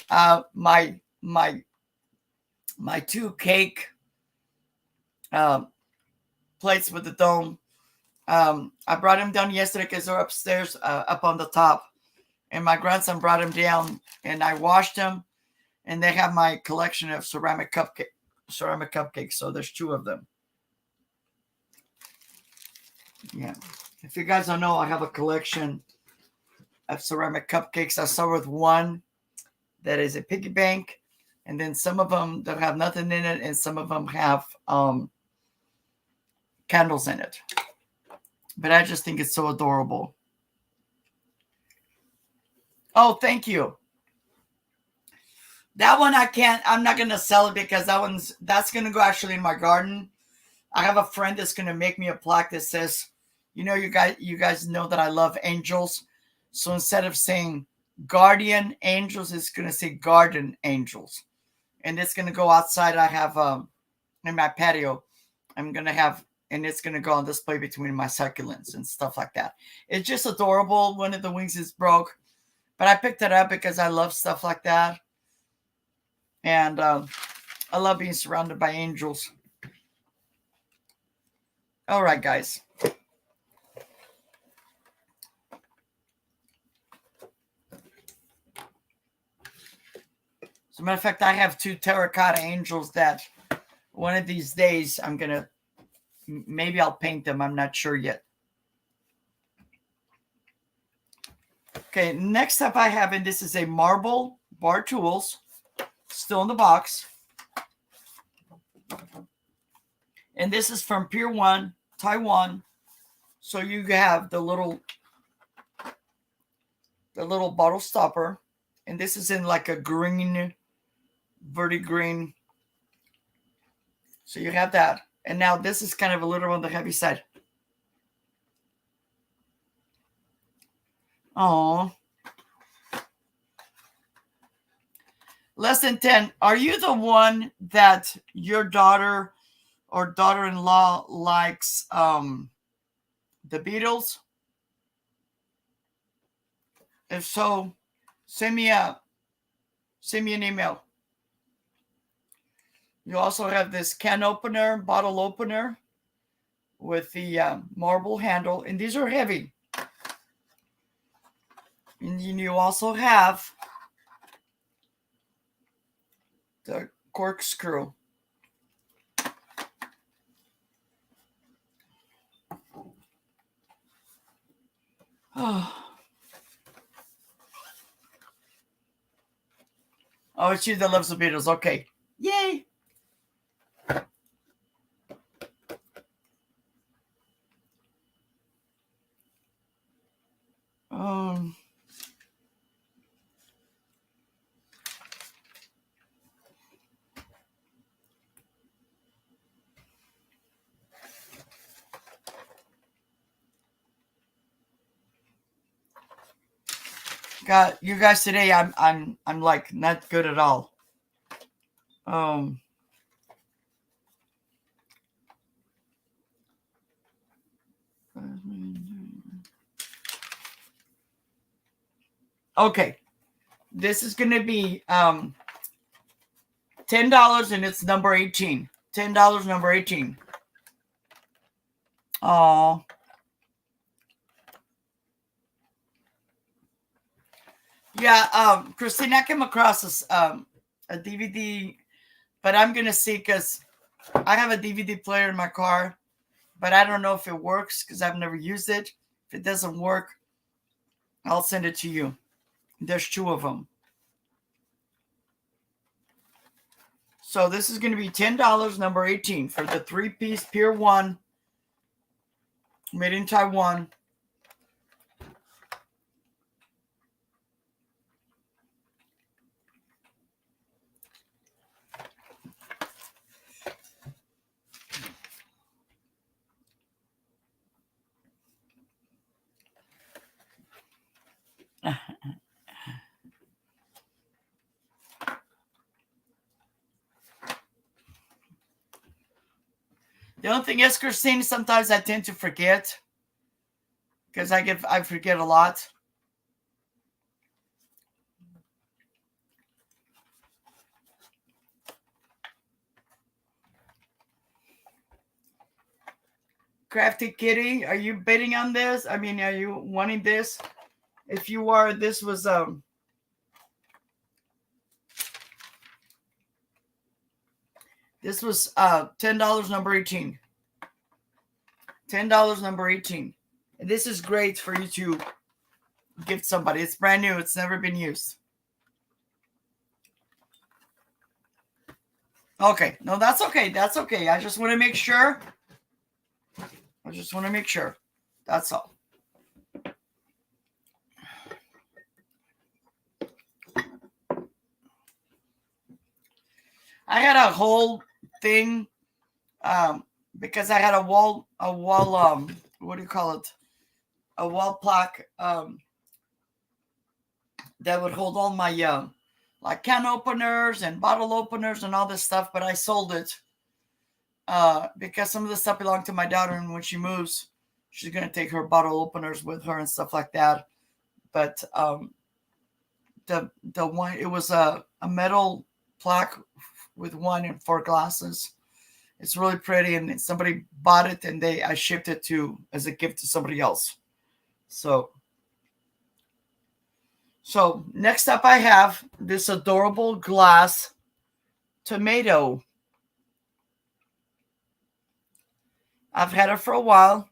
My two cake plates with the dome. I brought them down yesterday because they're upstairs, up on the top. And my grandson brought them down, and I washed them. And they have my collection of ceramic cupcakes. So there's 2 of them. Yeah. If you guys don't know, I have a collection of ceramic cupcakes. I start with one that is a piggy bank, and then some of them that have nothing in it, and some of them have candles in it. But I just think it's so adorable. Oh, thank you. That one I'm not going to sell it because that's going to go actually in my garden. I have a friend that's going to make me a plaque that says, you guys know that I love angels. So instead of saying guardian angels, it's going to say garden angels. And it's going to go outside. I have in my patio, I'm going to have, and it's going to go on display between my succulents and stuff like that. It's just adorable. One of the wings is broke, but I picked it up because I love stuff like that. And I love being surrounded by angels. All right, guys. As a matter of fact, I have 2 terracotta angels that one of these days maybe I'll paint them. I'm not sure yet. Okay, next up I have, and this is a marble bar tools, still in the box. And this is from Pier 1, Taiwan. So you have the little bottle stopper. And this is in like a green, verdi-green. So you have that. And now this is kind of a little on the heavy side. Oh. Less than 10. Are you the one that your daughter or daughter-in-law likes the Beatles? If so, send me an email. You also have this can opener, bottle opener with the marble handle, and these are heavy. And you also have the corkscrew. Oh, it's you that loves the Beatles. Okay. Yay. God, you guys today, I'm like not good at all. Okay, this is gonna be $10, and it's number 18. $10, number 18. Oh, yeah. Christina came across this a DVD, but I'm gonna see because I have a DVD player in my car, but I don't know if it works because I've never used it. If it doesn't work, I'll send it to you. There's 2 of them. So this is going to be $10, number 18, for the 3-piece Pier 1, made in Taiwan. The only thing is, Christine, sometimes I tend to forget because I forget a lot. Crafty Kitty, are you bidding on this? I mean, are you wanting this? If you are, this was $10, number 18. $10, number 18. And this is great for you to gift somebody. It's brand new. It's never been used. Okay. No, that's okay. That's okay. I just want to make sure. That's all. I had a whole thing because I had a wall, what do you call it? A wall plaque that would hold all my like can openers and bottle openers and all this stuff, but I sold it because some of the stuff belonged to my daughter, and when she moves, she's gonna take her bottle openers with her and stuff like that. But the one, it was a metal plaque with 1 and 4 glasses. It's really pretty, and somebody bought it, and I shipped it as a gift to somebody else. So next up, I have this adorable glass tomato. I've had it for a while,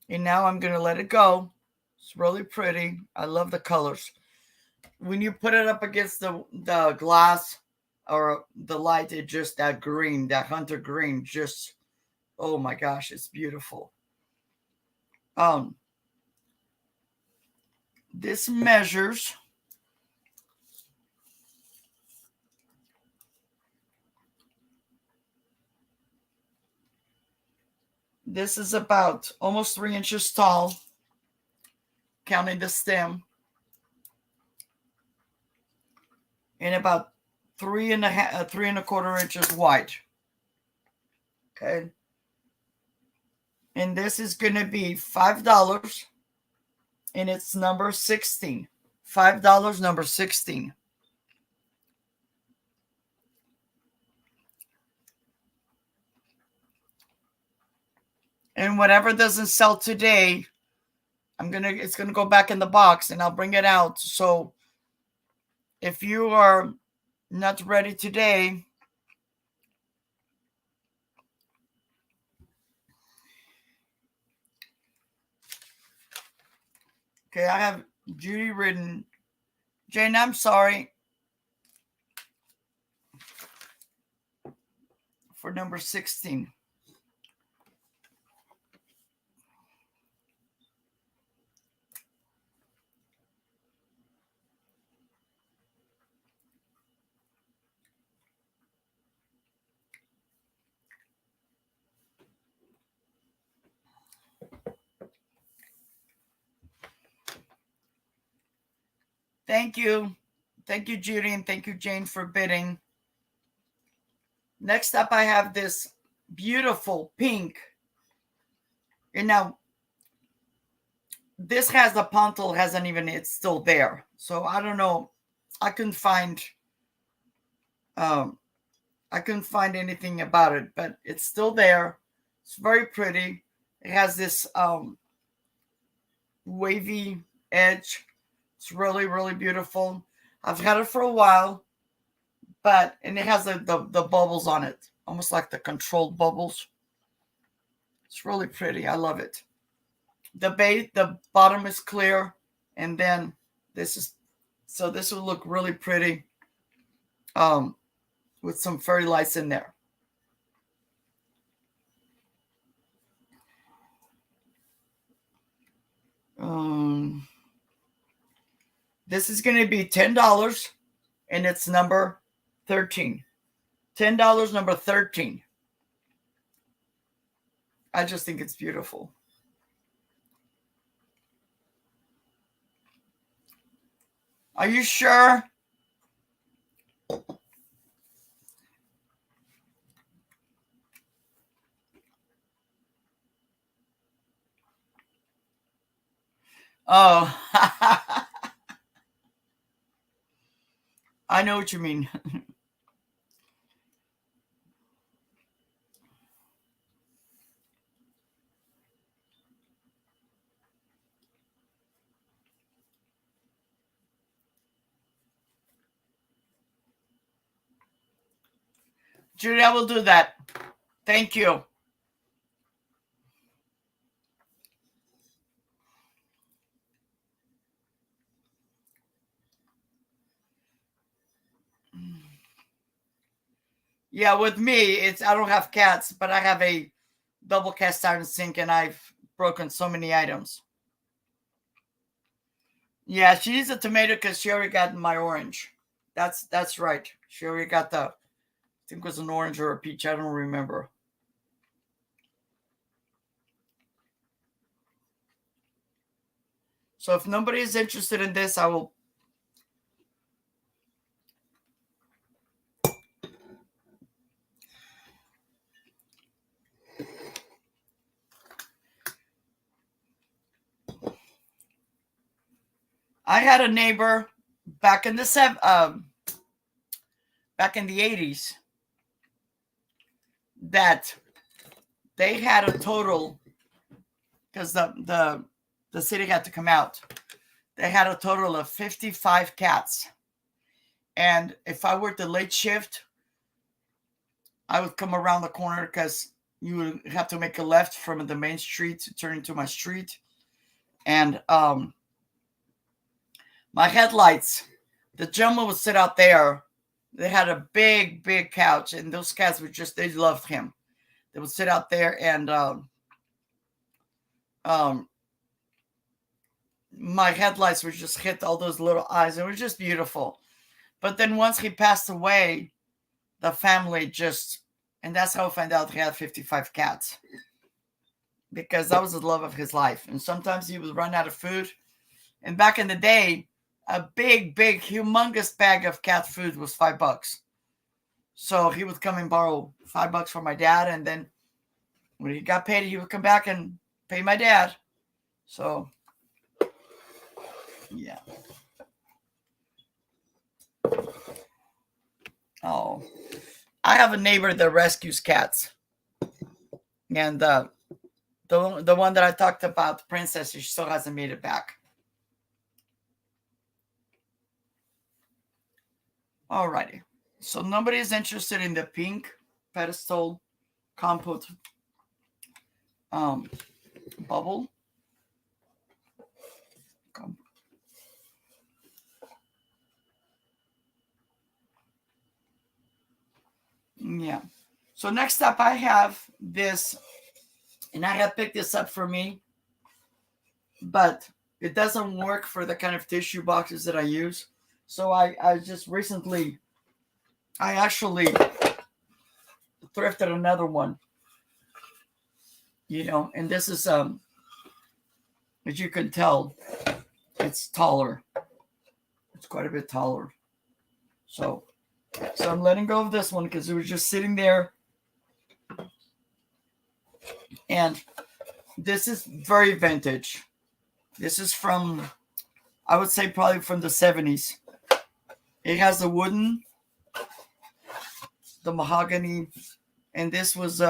and now I'm going to let it go. It's really pretty. I love the colors. When you put it up against the glass or the light, it just, that green, that hunter green, just, oh my gosh, it's beautiful. This measures this is about almost 3 inches tall, counting the stem, and about 3 and a quarter inches wide. Okay. And this is going to be $5. And it's number 16. $5, number 16. And whatever doesn't sell today, it's gonna go back in the box and I'll bring it out. So if you are not ready today, okay, I have Judy written. Jane, I'm sorry for number 16. Thank you. Thank you, Judy, and thank you, Jane, for bidding. Next up, I have this beautiful pink. And now, this has the pontal, it's still there. So I don't know. I couldn't find anything about it, but it's still there. It's very pretty. It has this wavy edge. It's really, really beautiful. I've had it for a while, and it has the bubbles on it, almost like the controlled bubbles. It's really pretty. I love it. The bottom is clear, and then this will look really pretty with some fairy lights in there. This is going to be $10, and it's number 13. $10, number 13. I just think it's beautiful. Are you sure? Oh, I know what you mean. Judy, I will do that. Thank you. Yeah, with me, I don't have cats, but I have a double cast iron sink, and I've broken so many items. Yeah, she needs a tomato because she already got my orange. That's right. She already got I think it was an orange or a peach. I don't remember. So if nobody is interested in this, I will. I had a neighbor back in the 80s that they had a total, because the city had to come out. They had a total of 55 cats. And if I worked the late shift, I would come around the corner because you would have to make a left from the main street to turn into my street. And my headlights, the gentleman would sit out there. They had a big, big couch, and those cats they loved him. They would sit out there, and my headlights would just hit all those little eyes. It was just beautiful. But then once he passed away, the family and that's how I found out he had 55 cats. Because that was the love of his life. And sometimes he would run out of food. And back in the day, a big, big, humongous bag of cat food was $5. So he would come and borrow $5 from my dad, and then when he got paid, he would come back and pay my dad. So, yeah. Oh, I have a neighbor that rescues cats, and the one that I talked about, the princess, she still hasn't made it back. Alrighty. So nobody is interested in the pink pedestal compote bubble. Yeah. So next up, I have this, and I have picked this up for me, but it doesn't work for the kind of tissue boxes that I use. So I just recently, I actually thrifted another one, and this is, as you can tell, it's taller. It's quite a bit taller. So I'm letting go of this one because it was just sitting there. And this is very vintage. This is from, I would say, probably from the 70s. It has the mahogany, and this was,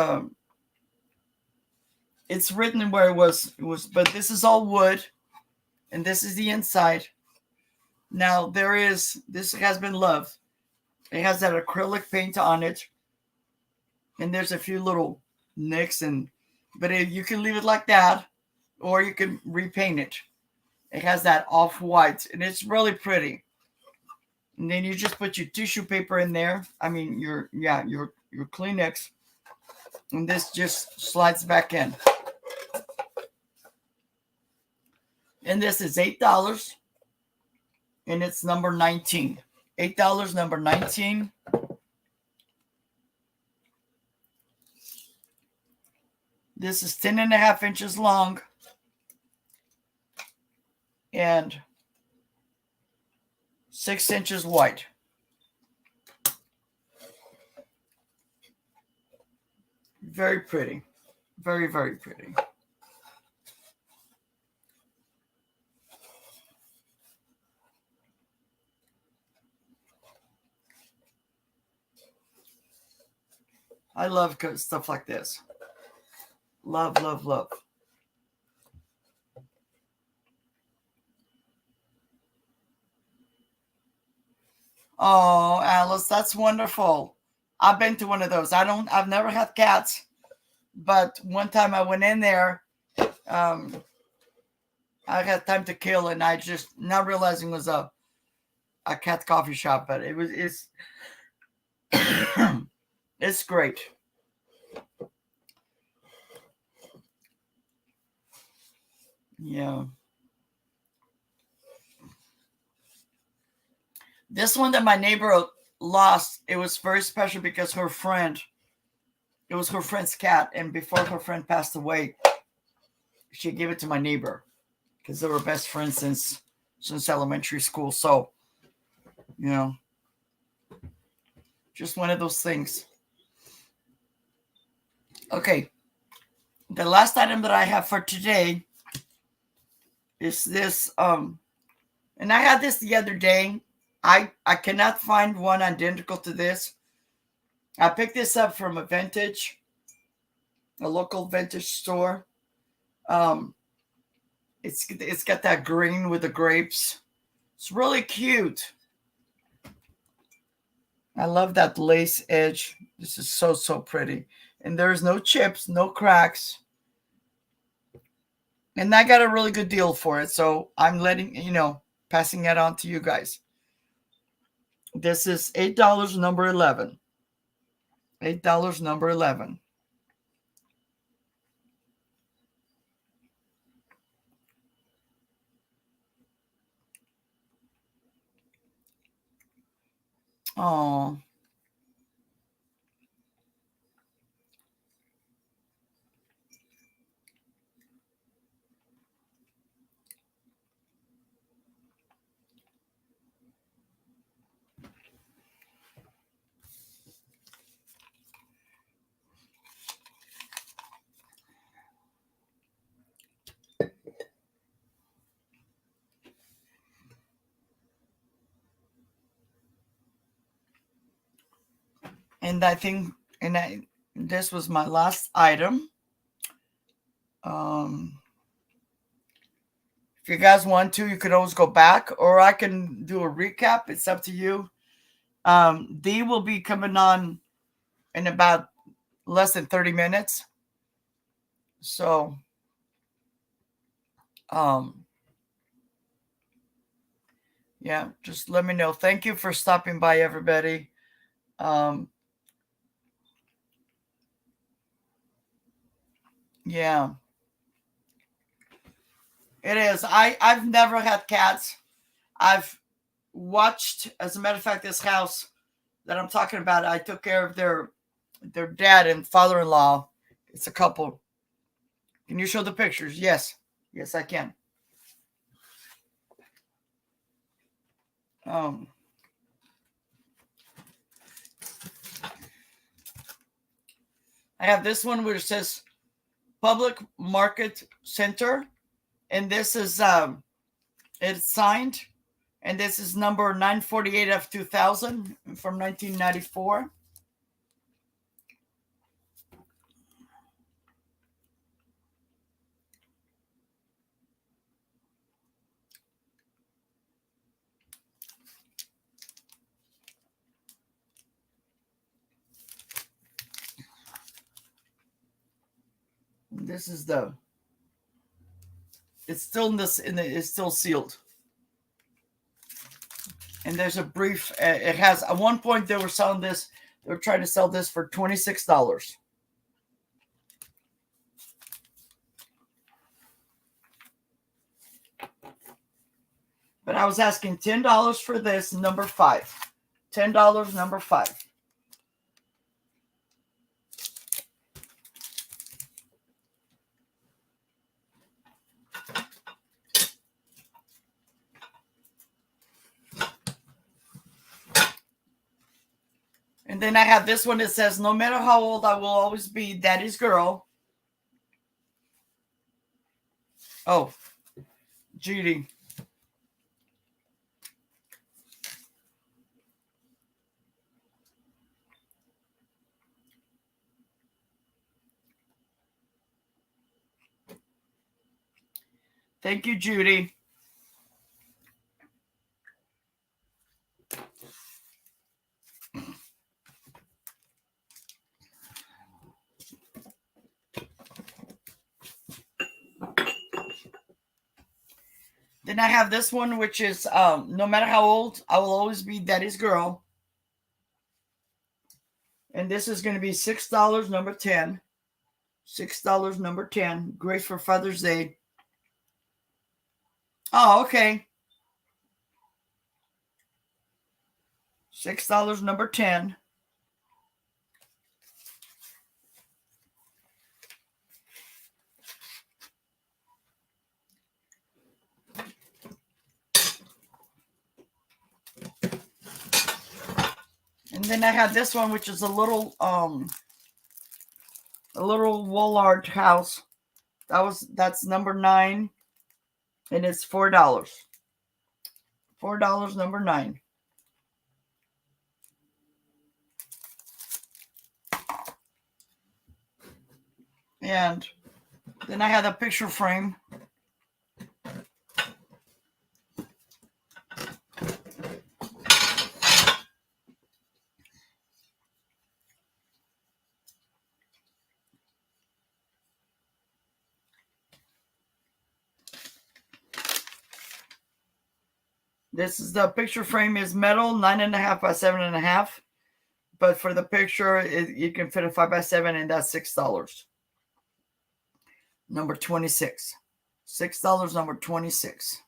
it's written where it was, but this is all wood, and this is the inside. Now, this has been loved. It has that acrylic paint on it, and there's a few little nicks, but you can leave it like that, or you can repaint it. It has that off-white, and it's really pretty. And then you just put your tissue paper in there. I mean, your Kleenex, and this just slides back in. And this is $8, and it's number 19. $8, number 19. This is 10.5 inches long, and 6 inches wide. Very pretty. Very, very pretty. I love stuff like this. Love, love, love. Oh, Alice, that's wonderful. I've been to one of those. I've never had cats, but one time I went in there, I had time to kill, and I just, not realizing it was a cat coffee shop, but it's it's great. Yeah. This one that my neighbor lost, it was very special because it was her friend's cat, and before her friend passed away, she gave it to my neighbor because they were best friends since elementary school. So, just one of those things. Okay, the last item that I have for today is this, and I had this the other day. I cannot find one identical to this. I picked this up from a local vintage store. It's got that green with the grapes. It's really cute. I love that lace edge. This is so, so pretty. And there's no chips, no cracks. And I got a really good deal for it. So I'm passing it on to you guys. This is $8, number 11. $8, number 11. Oh. And I think, this was my last item. If you guys want to, you could always go back, or I can do a recap. It's up to you. Dee will be coming on in about less than 30 minutes. So, yeah, just let me know. Thank you for stopping by, everybody. Yeah, it is. I've never had cats. I've watched, as a matter of fact, this house that I'm talking about, I took care of their dad and father-in-law. It's a couple. Can you show the pictures? Yes. Yes, I can. I have this one which says Public Market Center, and this is it's signed, and this is number 948 of 2000 from 1994. This is it's still in this, it's still sealed. And there's a brief, it has, at one point they were selling this, they were trying to sell this for $26. But I was asking $10 for this, number 5. $10, number 5. And then I have this one that says, no matter how old, I will always be daddy's girl. Oh, Judy. Thank you, Judy. Then I have this one, which is no matter how old, I will always be daddy's girl. And this is going to be $6, number 10. $6, number 10. Great for Father's Day. Oh, okay. $6, number 10. And then I had this one, which is a little wall art house. That's number 9, and it's $4. $4, number 9. And then I had a picture frame. This is the picture frame is metal, 9.5 by 7.5. But for the picture, you can fit a 5x7, and that's $6. Number 26. $6, number 26.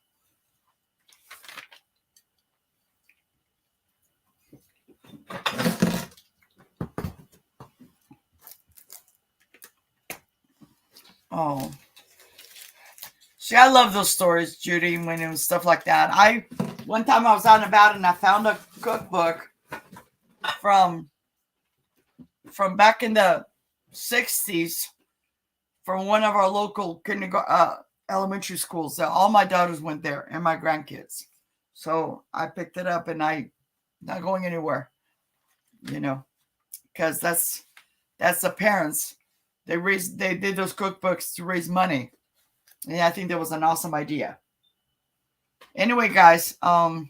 Oh. See, I love those stories, Judy, when it was stuff like that. One time I was out and about, and I found a cookbook from back in the 60s from one of our local elementary schools. All my daughters went there, and my grandkids. So I picked it up, and I'm not going anywhere, you know. because that's the parents. They did those cookbooks to raise money. And I think that was an awesome idea. Anyway, guys, I'll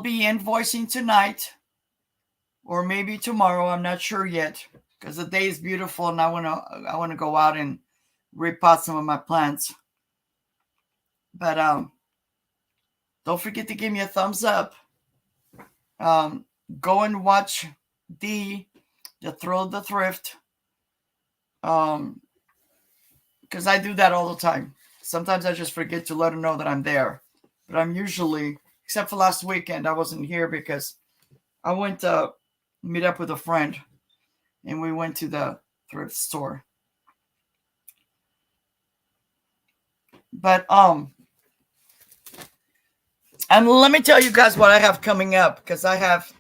be invoicing tonight or maybe tomorrow. I'm not sure yet because the day is beautiful and I want to go out and repot some of my plants. But don't forget to give me a thumbs up. Go and watch the Thrill of the Thrift. Because I do that all the time. Sometimes I just forget to let them know that I'm there. But I'm usually, except for last weekend, I wasn't here because I went to meet up with a friend. And we went to the thrift store. But, and let me tell you guys what I have coming up. Because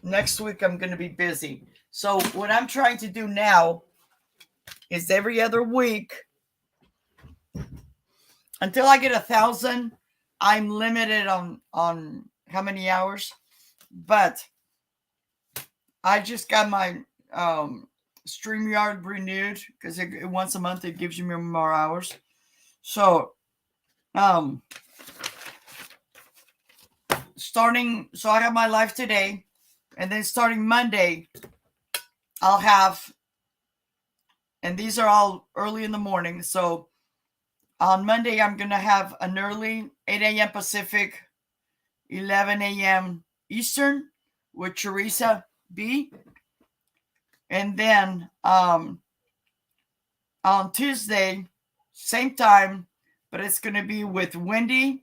next week I'm going to be busy. So what I'm trying to do now is every other week, until I get 1,000, I'm limited on how many hours. But I just got my StreamYard renewed because once a month it gives you more hours. So so I have my live today, and then starting Monday, I'll have, and these are all early in the morning. So on Monday, I'm going to have an early 8 a.m. Pacific, 11 a.m. Eastern with Teresa B. And then on Tuesday, same time, but it's going to be with Wendy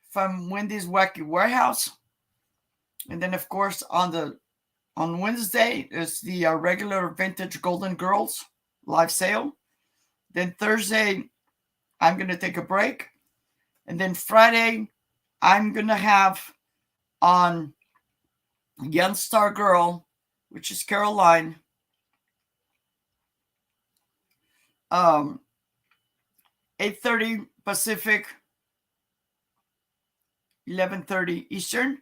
from Wendy's Wacky Warehouse. And then, of course, on Wednesday, it's the regular Vintage Golden Girls live sale. Then Thursday, I'm going to take a break. And then Friday, I'm going to have on Young Star Girl, which is Caroline, 8:30 Pacific, 11:30 Eastern.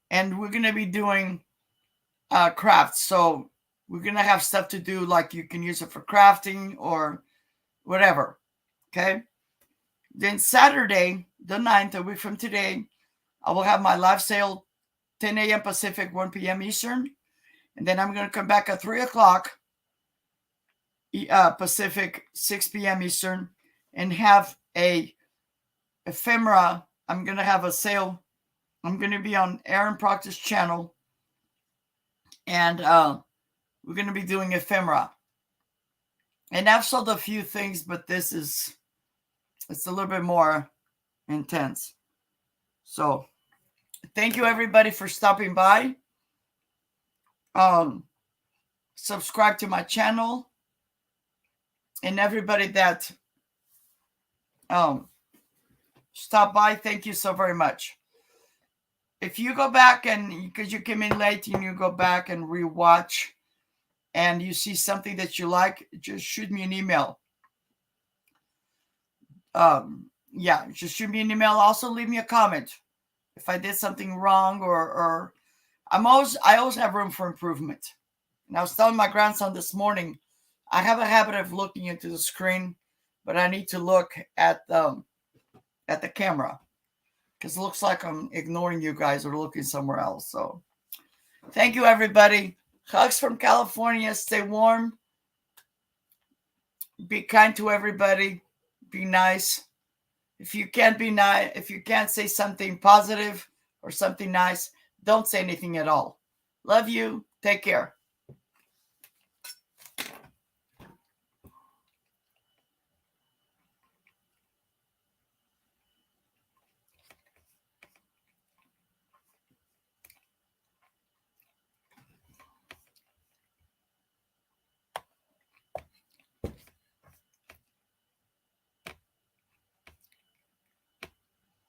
And we're going to be doing crafts. So we're going to have stuff to do, like you can use it for crafting or whatever. Okay. Then Saturday, the 9th, a week from today, I will have my live sale, 10 a.m. Pacific, 1 p.m. Eastern. And then I'm going to come back at 3 o'clock Pacific, 6 p.m. Eastern, and have a ephemera. I'm going to have a sale. I'm going to be on Aaron Proctor's channel. And we're going to be doing ephemera. And I've sold a few things, but it's a little bit more intense. So thank you everybody for stopping by. Subscribe to my channel. And everybody that stop by, thank you so very much. If you go back and because you came in late and you go back and rewatch and you see something that you like, just shoot me an email. Just shoot me an email. Also leave me a comment if I did something wrong or I always have room for improvement. And I was telling my grandson this morning, I have a habit of looking into the screen, but I need to look at the camera because it looks like I'm ignoring you guys or looking somewhere else. So thank you, everybody. Hugs from California. Stay warm. Be kind to everybody. Be nice. If you can't be nice, if you can't say something positive or something nice, don't say anything at all. Love you. Take care.